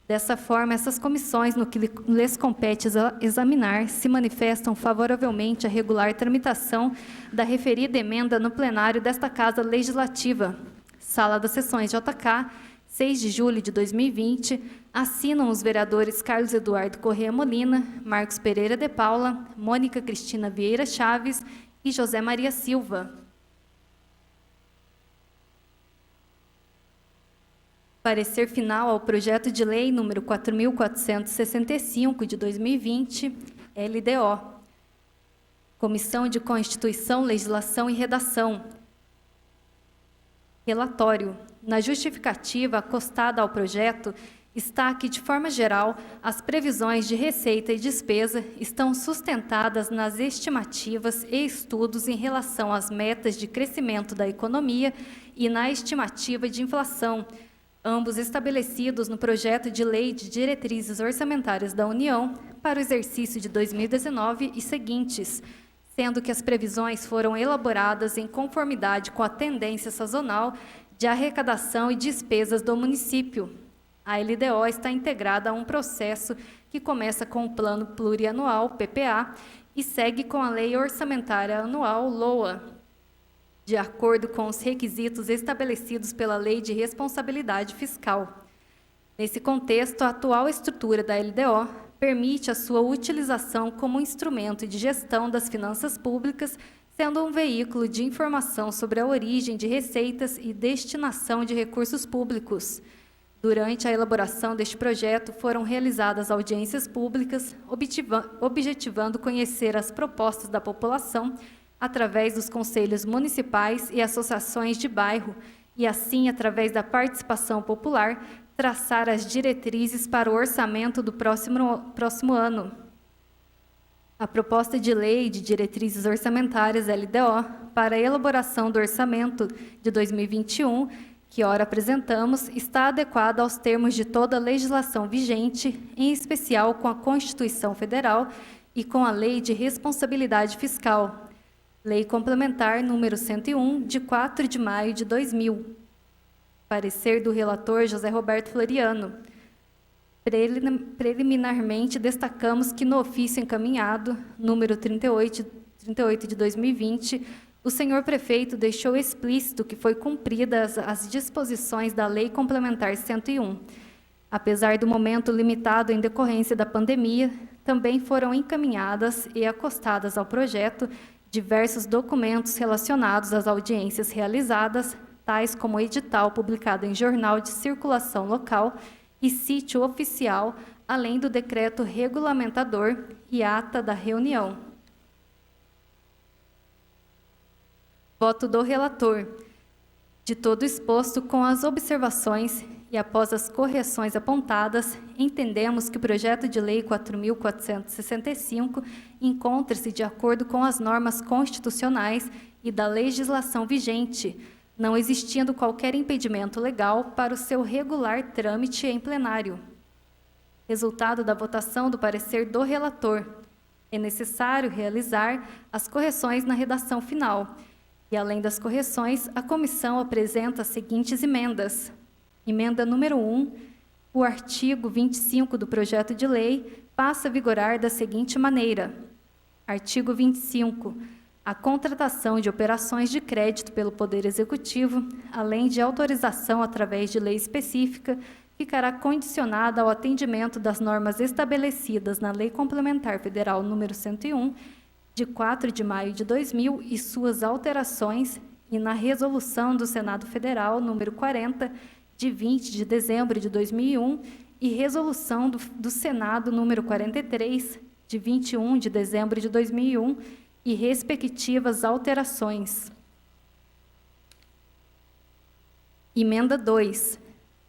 E: Dessa forma, essas comissões, no que lhes compete examinar, se manifestam favoravelmente à regular tramitação da referida emenda no plenário desta Casa Legislativa. Sala das Sessões JK, 6 de julho de 2020, assinam os vereadores Carlos Eduardo Corrêa Molina, Marcos Pereira de Paula, Mônica Cristina Vieira Chaves e José Maria Silva. Parecer final ao projeto de lei número 4.465 de 2020, LDO. Comissão de Constituição, Legislação e Redação. Relatório. Na justificativa acostada ao projeto, está que, de forma geral, as previsões de receita e despesa estão sustentadas nas estimativas e estudos em relação às metas de crescimento da economia e na estimativa de inflação, ambos estabelecidos no projeto de Lei de Diretrizes Orçamentárias da União para o exercício de 2019 e seguintes, sendo que as previsões foram elaboradas em conformidade com a tendência sazonal de arrecadação e despesas do município. A LDO está integrada a um processo que começa com o Plano Plurianual, PPA, e segue com a Lei Orçamentária Anual, LOA, de acordo com os requisitos estabelecidos pela Lei de Responsabilidade Fiscal. Nesse contexto, a atual estrutura da LDO permite a sua utilização como instrumento de gestão das finanças públicas, sendo um veículo de informação sobre a origem de receitas e destinação de recursos públicos. Durante a elaboração deste projeto, foram realizadas audiências públicas, objetivando conhecer as propostas da população através dos conselhos municipais e associações de bairro, e assim, através da participação popular, traçar as diretrizes para o orçamento do próximo ano. A proposta de lei de diretrizes orçamentárias, LDO, para a elaboração do orçamento de 2021, que ora apresentamos, está adequada aos termos de toda a legislação vigente, em especial com a Constituição Federal e com a Lei de Responsabilidade Fiscal, Lei Complementar número 101, de 4 de maio de 2000. Parecer do relator José Roberto Floriano. Preliminarmente, destacamos que no ofício encaminhado, número 38 de 2020, o senhor prefeito deixou explícito que foi cumpridas as disposições da Lei Complementar 101. Apesar do momento limitado em decorrência da pandemia, também foram encaminhadas e acostadas ao projeto diversos documentos relacionados às audiências realizadas, tais como edital publicado em jornal de circulação local e sítio oficial, além do decreto regulamentador e ata da reunião. Voto do relator. De todo exposto, com as observações e após as correções apontadas, entendemos que o projeto de lei 4.465 encontra-se de acordo com as normas constitucionais e da legislação vigente, não existindo qualquer impedimento legal para o seu regular trâmite em plenário. Resultado da votação do parecer do relator. É necessário realizar as correções na redação final. E, além das correções, a comissão apresenta as seguintes emendas. Emenda número 1. O artigo 25 do projeto de lei passa a vigorar da seguinte maneira. Artigo 25. A contratação de operações de crédito pelo Poder Executivo, além de autorização através de lei específica, ficará condicionada ao atendimento das normas estabelecidas na Lei Complementar Federal número 101, de 4 de maio de 2000, e suas alterações, e na Resolução do Senado Federal número 40, de 20 de dezembro de 2001, e Resolução do Senado número 43, de 21 de dezembro de 2001, e respectivas alterações. Emenda 2.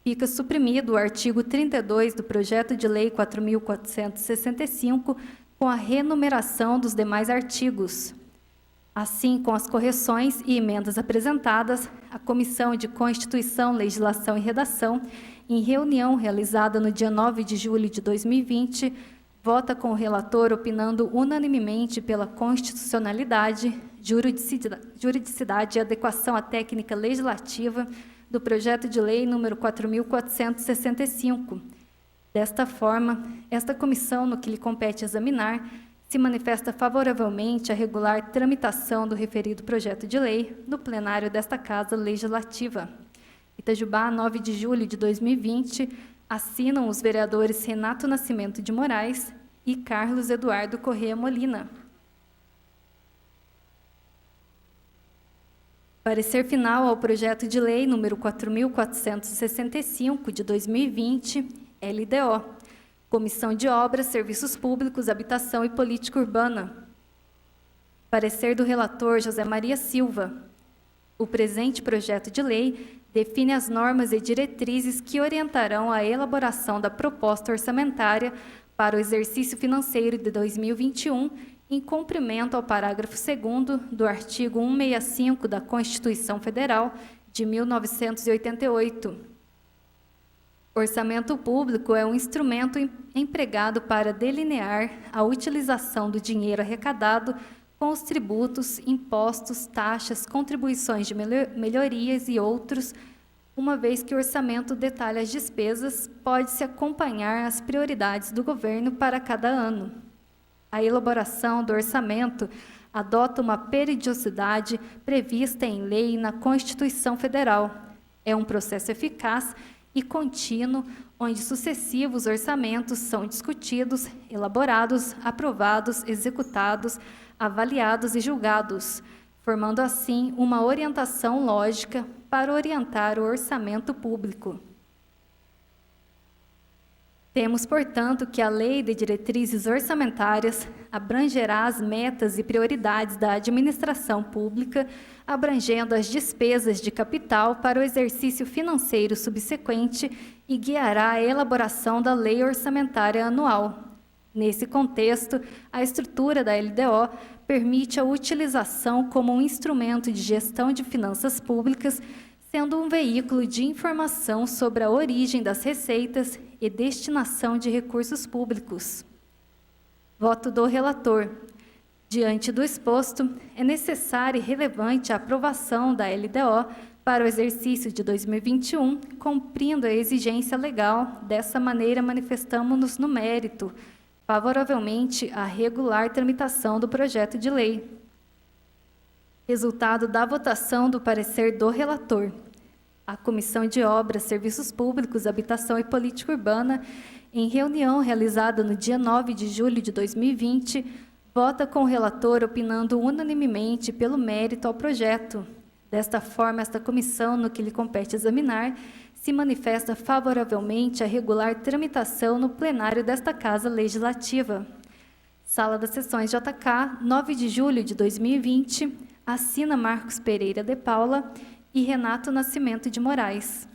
E: Fica suprimido o artigo 32 do projeto de lei 4.465, com a renumeração dos demais artigos. Assim, com as correções e emendas apresentadas, a Comissão de Constituição, Legislação e Redação, em reunião realizada no dia 9 de julho de 2020, vota com o relator opinando unanimemente pela constitucionalidade, juridicidade e adequação à técnica legislativa do projeto de lei número 4.465. Desta forma, esta comissão, no que lhe compete examinar, se manifesta favoravelmente à regular tramitação do referido projeto de lei no plenário desta Casa Legislativa. Itajubá, 9 de julho de 2020, assinam os vereadores Renato Nascimento de Moraes e Carlos Eduardo Corrêa Molina. Parecer final ao projeto de lei número 4.465 de 2020, LDO, Comissão de Obras, Serviços Públicos, Habitação e Política Urbana. Parecer do relator José Maria Silva. O presente projeto de lei define as normas e diretrizes que orientarão a elaboração da proposta orçamentária para o exercício financeiro de 2021, em cumprimento ao parágrafo 2º do artigo 165 da Constituição Federal de 1988. Orçamento público é um instrumento empregado para delinear a utilização do dinheiro arrecadado com os tributos, impostos, taxas, contribuições de melhorias e outros, uma vez que o orçamento detalha as despesas, pode-se acompanhar as prioridades do governo para cada ano. A elaboração do orçamento adota uma periodicidade prevista em lei e na Constituição Federal. É um processo eficaz e contínuo, onde sucessivos orçamentos são discutidos, elaborados, aprovados, executados, avaliados e julgados, formando assim uma orientação lógica para orientar o orçamento público. Temos, portanto, que a Lei de Diretrizes Orçamentárias abrangerá as metas e prioridades da administração pública, abrangendo as despesas de capital para o exercício financeiro subsequente e guiará a elaboração da Lei Orçamentária Anual. Nesse contexto, a estrutura da LDO permite a utilização como um instrumento de gestão de finanças públicas, sendo um veículo de informação sobre a origem das receitas e destinação de recursos públicos. Voto do relator. Diante do exposto, é necessária e relevante a aprovação da LDO para o exercício de 2021, cumprindo a exigência legal. Dessa maneira, manifestamos-nos no mérito, favoravelmente à regular tramitação do projeto de lei. Resultado da votação do parecer do relator. A Comissão de Obras, Serviços Públicos, Habitação e Política Urbana, em reunião realizada no dia 9 de julho de 2020, vota com o relator opinando unanimemente pelo mérito ao projeto. Desta forma, esta comissão, no que lhe compete examinar, se manifesta favoravelmente à regular tramitação no plenário desta Casa Legislativa. Sala das Sessões JK, 9 de julho de 2020, assina Marcos Pereira de Paula e Renato Nascimento de Moraes.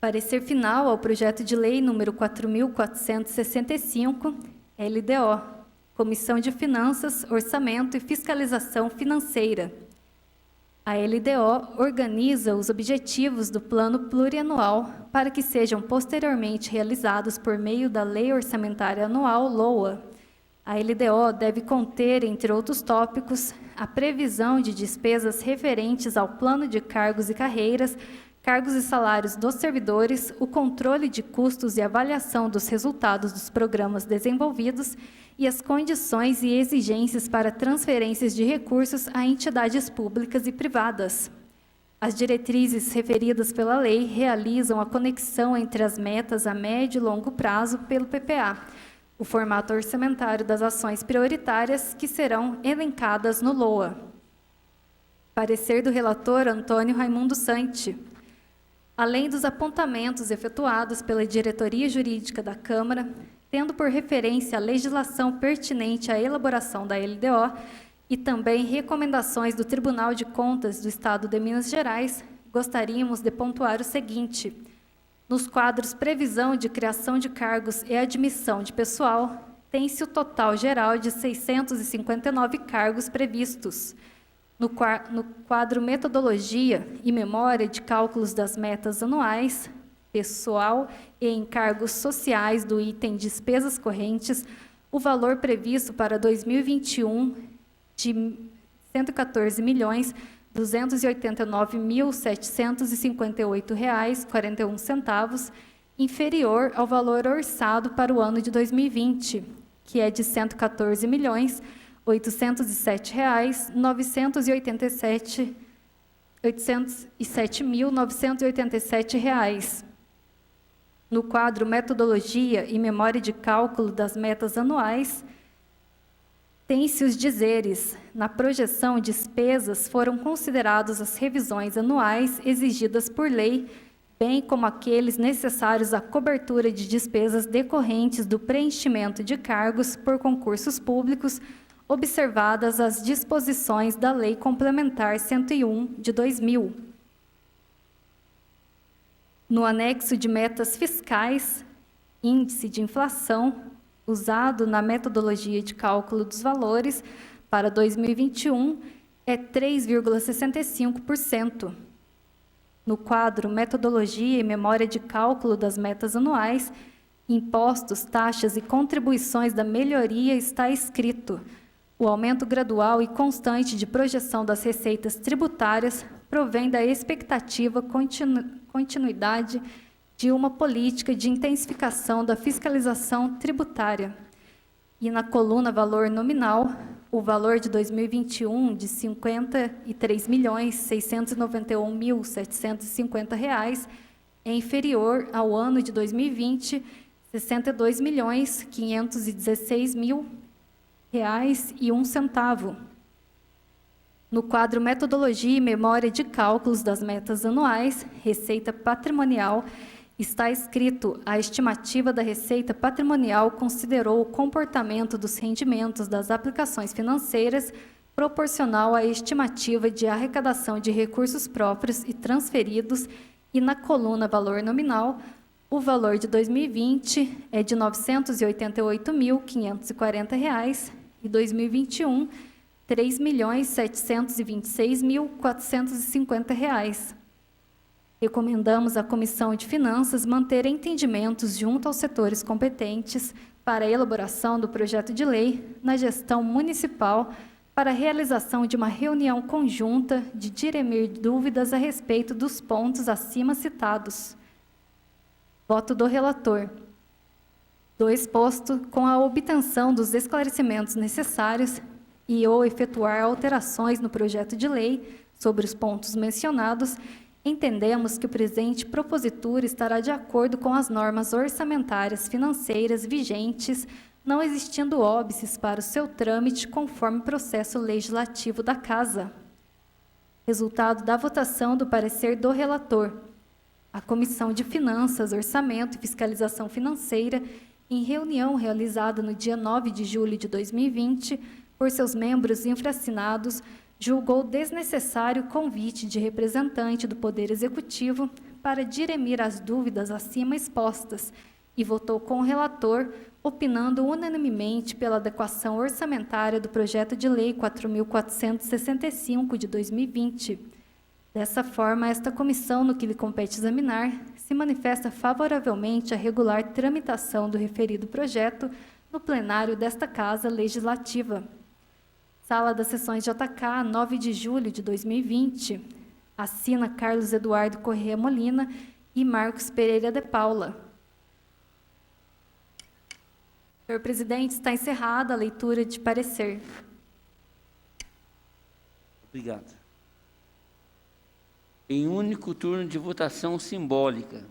E: Parecer final ao projeto de lei número 4.465, LDO, Comissão de Finanças, Orçamento e Fiscalização Financeira. A LDO organiza os objetivos do Plano Plurianual para que sejam posteriormente realizados por meio da Lei Orçamentária Anual, LOA. A LDO deve conter, entre outros tópicos, a previsão de despesas referentes ao plano de cargos e carreiras, cargos e salários dos servidores, o controle de custos e avaliação dos resultados dos programas desenvolvidos e as condições e exigências para transferências de recursos a entidades públicas e privadas. As diretrizes referidas pela lei realizam a conexão entre as metas a médio e longo prazo pelo PPA, o formato orçamentário das ações prioritárias que serão elencadas no LOA. Parecer do relator Antônio Raimundo Santi. Além dos apontamentos efetuados pela Diretoria Jurídica da Câmara, tendo por referência a legislação pertinente à elaboração da LDO e também recomendações do Tribunal de Contas do Estado de Minas Gerais, gostaríamos de pontuar o seguinte: nos quadros Previsão de Criação de Cargos e Admissão de Pessoal, tem-se o total geral de 659 cargos previstos. No quadro Metodologia e Memória de Cálculos das Metas Anuais, Pessoal e Encargos Sociais do item Despesas Correntes, o valor previsto para 2021 de R$ 114.289.758,41, inferior ao valor orçado para o ano de 2020, que é de R$ 114.807,987. No quadro Metodologia e Memória de Cálculo das Metas Anuais, tem-se os dizeres: na projeção, despesas foram consideradas as revisões anuais exigidas por lei, bem como aqueles necessários à cobertura de despesas decorrentes do preenchimento de cargos por concursos públicos observadas as disposições da Lei Complementar 101 de 2000. No anexo de metas fiscais, índice de inflação, usado na metodologia de cálculo dos valores para 2021, é 3,65%. No quadro Metodologia e Memória de Cálculo das Metas Anuais, Impostos, Taxas e Contribuições da Melhoria está escrito: o aumento gradual e constante de projeção das receitas tributárias provém da expectativa continuidade de uma política de intensificação da fiscalização tributária. E na coluna Valor Nominal, o valor de 2021 de R$ 53.691.750 é inferior ao ano de 2020, R$ 62.516.000,01. No quadro Metodologia e Memória de Cálculos das Metas Anuais, Receita Patrimonial, está escrito: a estimativa da receita patrimonial considerou o comportamento dos rendimentos das aplicações financeiras proporcional à estimativa de arrecadação de recursos próprios e transferidos, e na coluna Valor Nominal, o valor de 2020 é de R$ 988.540 e 2021, R$ 3.726.450. Recomendamos à Comissão de Finanças manter entendimentos junto aos setores competentes para a elaboração do projeto de lei na gestão municipal para a realização de uma reunião conjunta de dirimir dúvidas a respeito dos pontos acima citados. Voto do relator. Do exposto, com a obtenção dos esclarecimentos necessários e ou efetuar alterações no projeto de lei sobre os pontos mencionados, entendemos que o presente propositura estará de acordo com as normas orçamentárias financeiras vigentes, não existindo óbices para o seu trâmite conforme processo legislativo da Casa. Resultado da votação do parecer do relator. A Comissão de Finanças, Orçamento e Fiscalização Financeira, em reunião realizada no dia 9 de julho de 2020, por seus membros infraassinados, julgou desnecessário o convite de representante do Poder Executivo para dirimir as dúvidas acima expostas e votou com o relator, opinando unanimemente pela adequação orçamentária do projeto de lei 4.465 de 2020. Dessa forma, esta comissão, no que lhe compete examinar, se manifesta favoravelmente à regular tramitação do referido projeto no plenário desta Casa Legislativa. Sala das Sessões JK, 9 de julho de 2020. Assina Carlos Eduardo Corrêa Molina e Marcos Pereira de Paula. Senhor presidente, está encerrada a leitura de parecer.
A: Obrigado. Em único turno de votação simbólica,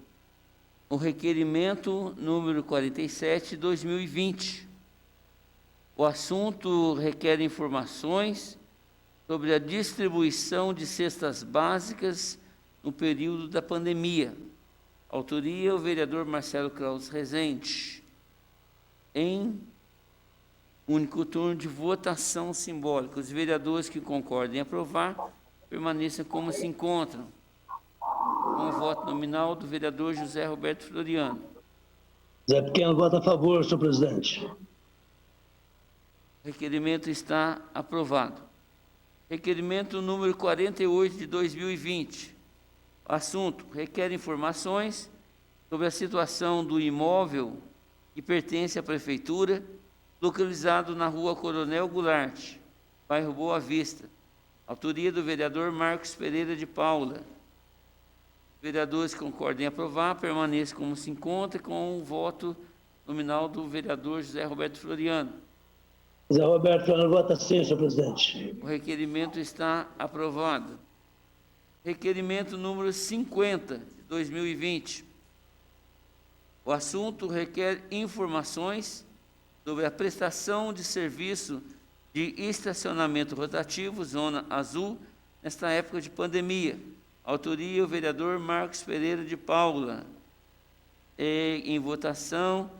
A: o requerimento número 47, 2020. O assunto requer informações sobre a distribuição de cestas básicas no período da pandemia. Autoria, o vereador Marcelo Claus Rezende. Em único turno de votação simbólica. Os vereadores que concordem em aprovar, permaneçam como se encontram. Com o voto nominal do vereador José Roberto Floriano.
F: Zé Pequeno vota a favor, senhor presidente.
A: O requerimento está aprovado. Requerimento número 48 de 2020. Assunto: requer informações sobre a situação do imóvel que pertence à Prefeitura, localizado na Rua Coronel Goulart, bairro Boa Vista. Autoria do vereador Marcos Pereira de Paula. Vereadores que concordem em aprovar, permaneçam como se encontra, com o voto nominal do vereador José Roberto Floriano.
F: Zé Roberto Floriano vota sim, senhor presidente.
A: O requerimento está aprovado. Requerimento número 50, de 2020. O assunto requer informações sobre a prestação de serviço de estacionamento rotativo, Zona Azul, nesta época de pandemia. Autoria, o vereador Marcos Pereira de Paula. Em votação,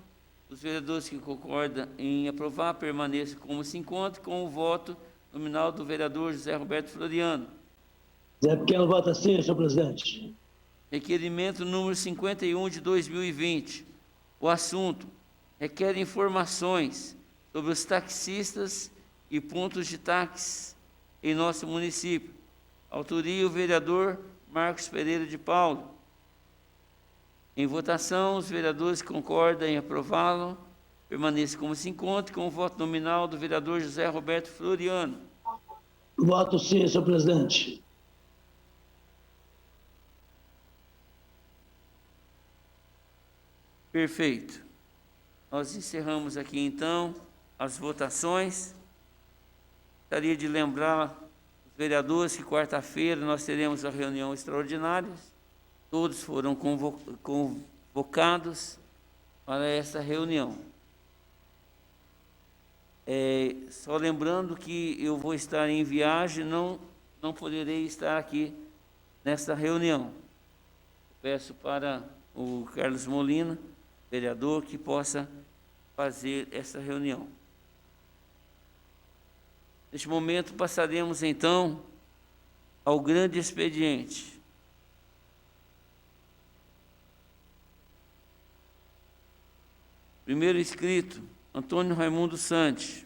A: Os vereadores que concordam em aprovar permaneçam como se encontra, com o voto nominal do vereador José Roberto Floriano.
F: Zé Pequeno vota sim, senhor presidente.
A: Requerimento número 51 de 2020. O assunto requer informações sobre os taxistas e pontos de táxi em nosso município. Autoria o vereador Marcos Pereira de Paulo. Em votação, os vereadores que concordam em aprová-lo permaneçam como se encontra, com o voto nominal do vereador José Roberto Floriano.
F: Voto sim, senhor presidente.
A: Perfeito. Nós encerramos aqui, então, as votações. Gostaria de lembrar os vereadores que quarta-feira nós teremos a reunião extraordinária. Todos foram convocados para essa reunião. Só lembrando que eu vou estar em viagem, não poderei estar aqui nesta reunião. Peço para o Carlos Molina, vereador, que possa fazer essa reunião. Neste momento, passaremos, então, ao grande expediente. Primeiro inscrito, Antônio Raimundo Santos.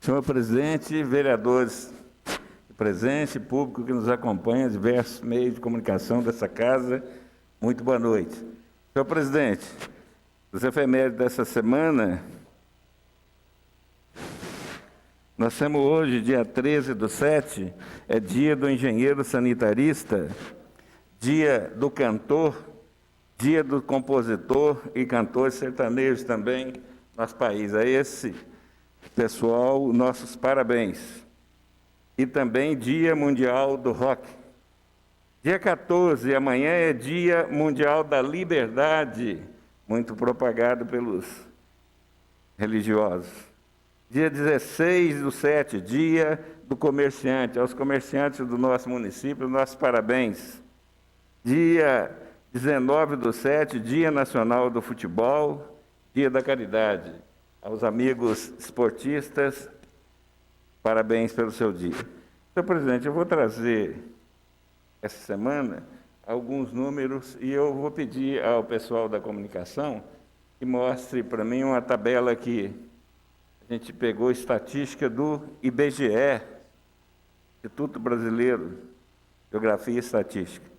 J: Senhor presidente, vereadores presentes, público que nos acompanha, diversos meios de comunicação dessa casa, muito boa noite. Senhor presidente, os efemérides dessa semana, nós temos hoje, dia 13/7, é dia do engenheiro sanitarista, dia do cantor, dia do compositor e cantores sertanejos também no nosso país. A esse pessoal, nossos parabéns. E também Dia Mundial do Rock. Dia 14, amanhã, é Dia Mundial da Liberdade, muito propagado pelos religiosos. Dia 16/7, Dia do Comerciante. Aos comerciantes do nosso município, nossos parabéns. Dia 19/7, Dia Nacional do Futebol, Dia da Caridade. Aos amigos esportistas, parabéns pelo seu dia. Senhor presidente, eu vou trazer essa semana alguns números e eu vou pedir ao pessoal da comunicação que mostre para mim uma tabela que a gente pegou estatística do IBGE, Instituto Brasileiro de Geografia e Estatística.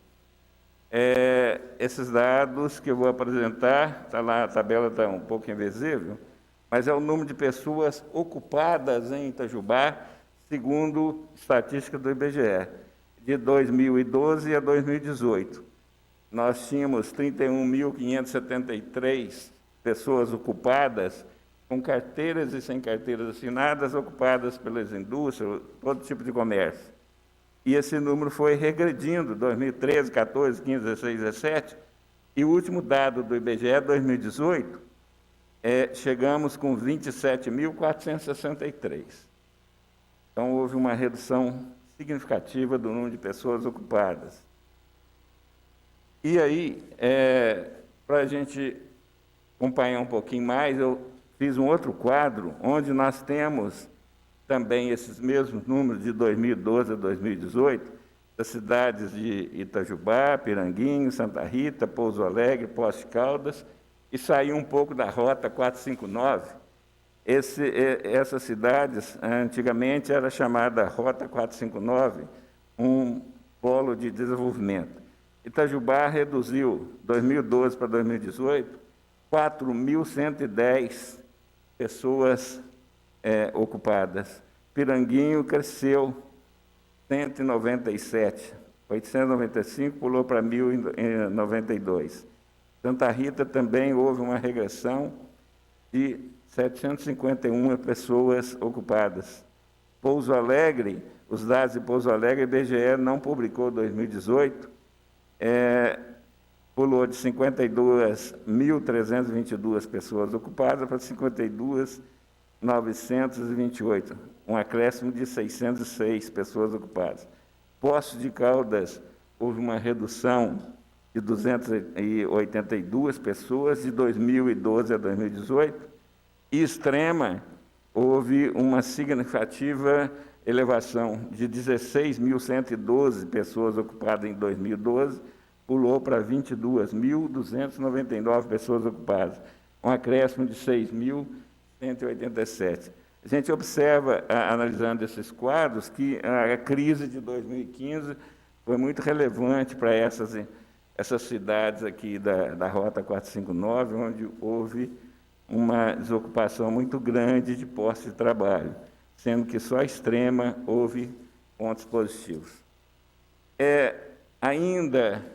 J: Esses dados que eu vou apresentar, está lá, a tabela está um pouco invisível, mas é o número de pessoas ocupadas em Itajubá, segundo estatística do IBGE, de 2012 a 2018. Nós tínhamos 31.573 pessoas ocupadas, com carteiras e sem carteiras assinadas, ocupadas pelas indústrias, todo tipo de comércio. E esse número foi regredindo, 2013, 14, 15, 16, 17, e o último dado do IBGE, 2018, chegamos com 27.463. Então, houve uma redução significativa do número de pessoas ocupadas. E aí, para a gente acompanhar um pouquinho mais, eu fiz um outro quadro, onde nós temos também esses mesmos números de 2012 a 2018, das cidades de Itajubá, Piranguinho, Santa Rita, Pouso Alegre, Poços de Caldas e sair um pouco da Rota 459. Essas cidades, antigamente era chamada Rota 459, um polo de desenvolvimento. Itajubá reduziu, 2012 para 2018, 4.110 pessoas ocupadas. Piranguinho cresceu 197, 895 pulou para 1.092. Santa Rita também houve uma regressão de 751 pessoas ocupadas. Pouso Alegre, os dados de Pouso Alegre, IBGE não publicou 2018, pulou de 52.322 pessoas ocupadas para 52.928, um acréscimo de 606 pessoas ocupadas. Poços de Caldas, houve uma redução de 282 pessoas de 2012 a 2018, e Extrema, houve uma significativa elevação de 16.112 pessoas ocupadas em 2012, pulou para 22.299 pessoas ocupadas, um acréscimo de 6.187. A gente observa, analisando esses quadros, que a crise de 2015 foi muito relevante para essas cidades aqui da Rota 459, onde houve uma desocupação muito grande de postos de trabalho, sendo que só a Extrema houve pontos positivos. Ainda,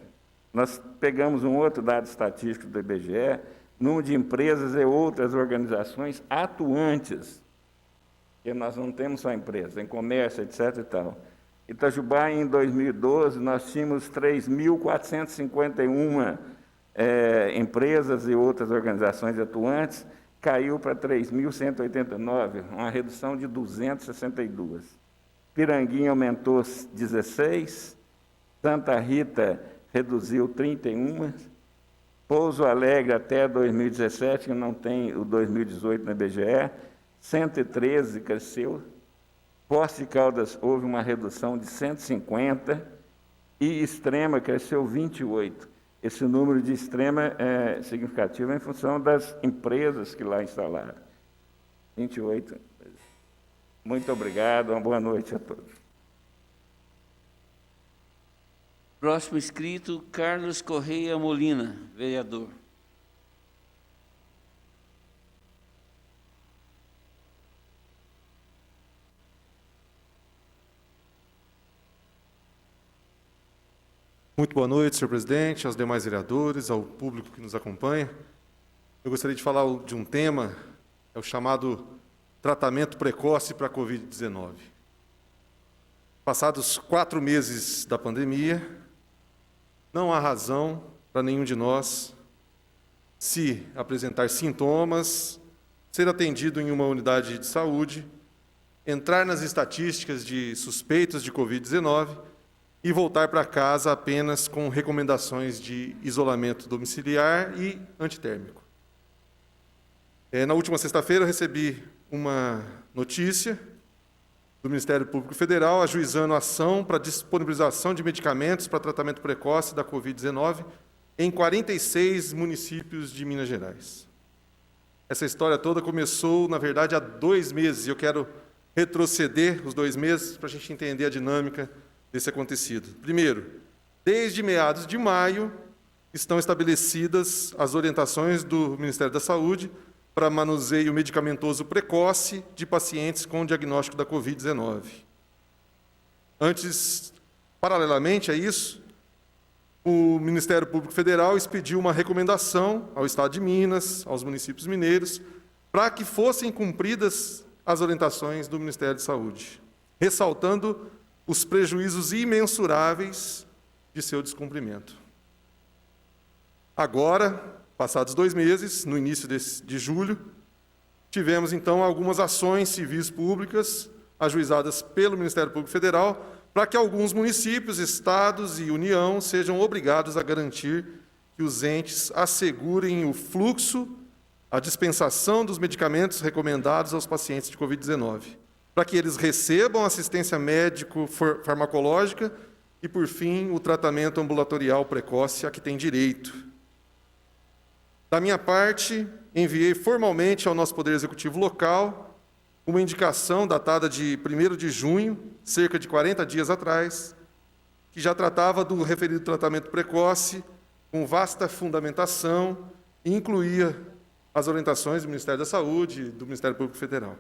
J: nós pegamos um outro dado estatístico do IBGE, número de empresas e outras organizações atuantes, porque nós não temos só empresas, tem comércio, etc. e tal. Itajubá, em 2012, nós tínhamos 3.451 empresas e outras organizações atuantes, caiu para 3.189, uma redução de 262. Piranguinho aumentou 16, Santa Rita reduziu 31, Pouso Alegre até 2017, que não tem o 2018 no IBGE, 113 cresceu, Poços de Caldas houve uma redução de 150 e Extrema cresceu 28. Esse número de Extrema é significativo em função das empresas que lá instalaram. 28. Muito obrigado, uma boa noite a todos.
A: Próximo inscrito, Carlos Correia Molina, vereador.
K: Muito boa noite, senhor presidente, aos demais vereadores, ao público que nos acompanha. Eu gostaria de falar de um tema, é o chamado tratamento precoce para a Covid-19. Passados 4 meses da pandemia, não há razão para nenhum de nós, se apresentar sintomas, ser atendido em uma unidade de saúde, entrar nas estatísticas de suspeitos de Covid-19 e voltar para casa apenas com recomendações de isolamento domiciliar e antitérmico. Na última sexta-feira, eu recebi uma notícia do Ministério Público Federal ajuizando ação para disponibilização de medicamentos para tratamento precoce da Covid-19 em 46 municípios de Minas Gerais. Essa história toda começou, na verdade, há 2 meses, e eu quero retroceder os 2 meses para a gente entender a dinâmica desse acontecido. Primeiro, desde meados de maio, estão estabelecidas as orientações do Ministério da Saúde para manuseio medicamentoso precoce de pacientes com diagnóstico da Covid-19. Antes, paralelamente a isso, o Ministério Público Federal expediu uma recomendação ao Estado de Minas, aos municípios mineiros, para que fossem cumpridas as orientações do Ministério da Saúde, ressaltando os prejuízos imensuráveis de seu descumprimento. Agora, passados 2 meses, no início de julho, tivemos, então, algumas ações civis públicas ajuizadas pelo Ministério Público Federal para que alguns municípios, estados e União sejam obrigados a garantir que os entes assegurem o fluxo, a dispensação dos medicamentos recomendados aos pacientes de Covid-19, para que eles recebam assistência médico-farmacológica e, por fim, o tratamento ambulatorial precoce a que têm direito. Da minha parte, enviei formalmente ao nosso Poder Executivo local uma indicação datada de 1º de junho, cerca de 40 dias atrás, que já tratava do referido tratamento precoce, com vasta fundamentação, e incluía as orientações do Ministério da Saúde e do Ministério Público Federal.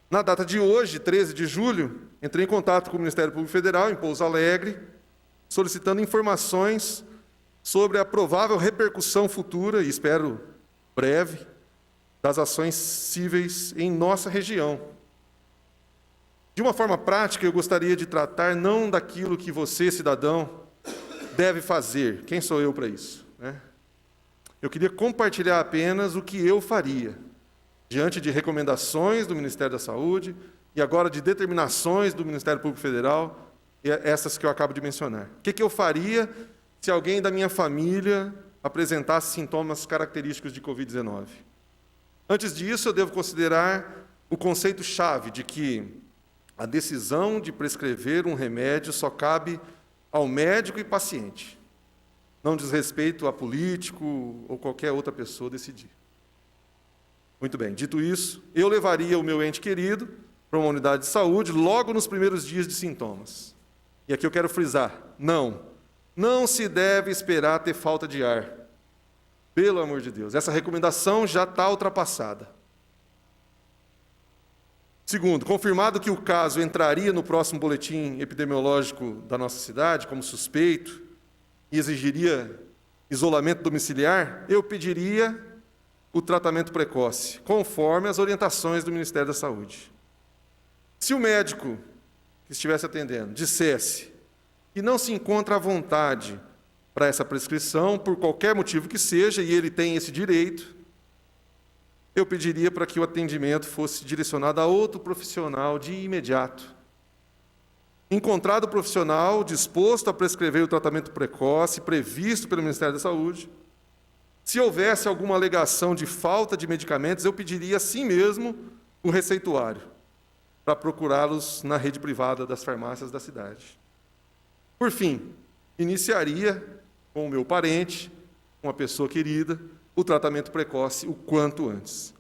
K: Na data de hoje, 13 de julho, entrei em contato com o Ministério Público Federal, em Pouso Alegre, solicitando informações sobre a provável repercussão futura, e espero breve, das ações cíveis em nossa região. De uma forma prática, eu gostaria de tratar não daquilo que você, cidadão, deve fazer. Quem sou eu para isso, né? Eu queria compartilhar apenas o que eu faria, diante de recomendações do Ministério da Saúde e agora de determinações do Ministério Público Federal, essas que eu acabo de mencionar. O que eu faria se alguém da minha família apresentasse sintomas característicos de Covid-19? Antes disso, eu devo considerar o conceito-chave de que a decisão de prescrever um remédio só cabe ao médico e paciente. Não diz respeito a político ou qualquer outra pessoa decidir. Muito bem, dito isso, eu levaria o meu ente querido para uma unidade de saúde logo nos primeiros dias de sintomas. E aqui eu quero frisar, não se deve esperar ter falta de ar. Pelo amor de Deus, essa recomendação já está ultrapassada. Segundo, confirmado que o caso entraria no próximo boletim epidemiológico da nossa cidade como suspeito e exigiria isolamento domiciliar, eu pediria o tratamento precoce, conforme as orientações do Ministério da Saúde. Se o médico que estivesse atendendo dissesse que não se encontra à vontade para essa prescrição, por qualquer motivo que seja, e ele tem esse direito, eu pediria para que o atendimento fosse direcionado a outro profissional de imediato. Encontrado o profissional disposto a prescrever o tratamento precoce previsto pelo Ministério da Saúde, se houvesse alguma alegação de falta de medicamentos, eu pediria assim mesmo o receituário, para procurá-los na rede privada das farmácias da cidade. Por fim, iniciaria com o meu parente, uma pessoa querida, o tratamento precoce o quanto antes.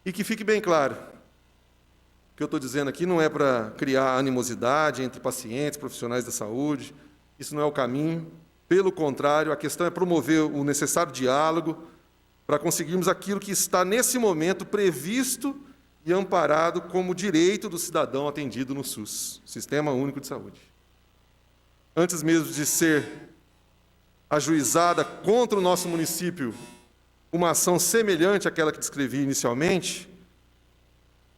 K: E que fique bem claro, o que eu estou dizendo aqui não é para criar animosidade entre pacientes, profissionais da saúde, isso não é o caminho. Pelo contrário, a questão é promover o necessário diálogo para conseguirmos aquilo que está, nesse momento, previsto e amparado como direito do cidadão atendido no SUS, Sistema Único de Saúde. Antes mesmo de ser ajuizada contra o nosso município uma ação semelhante àquela que descrevi inicialmente,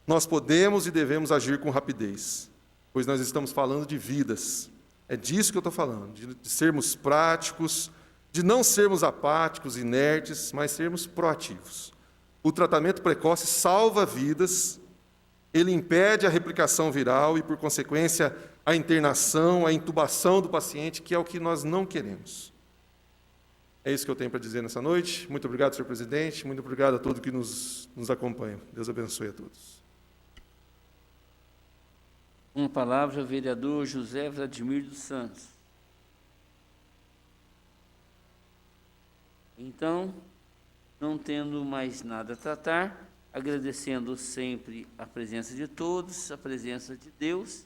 K: nós podemos e devemos agir com rapidez, pois nós estamos falando de vidas. É disso que eu estou falando, de sermos práticos, de não sermos apáticos, inertes, mas sermos proativos. O tratamento precoce salva vidas, ele impede a replicação viral e, por consequência, a internação, a intubação do paciente, que é o que nós não queremos. É isso que eu tenho para dizer nessa noite. Muito obrigado, senhor presidente. Muito obrigado a todos que nos acompanham. Deus abençoe a todos.
A: Uma palavra, o vereador José Vladimir dos Santos. Então, não tendo mais nada a tratar, agradecendo sempre a presença de todos, a presença de Deus,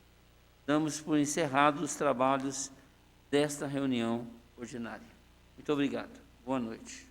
A: damos por encerrados os trabalhos desta reunião ordinária. Muito obrigado. Boa noite.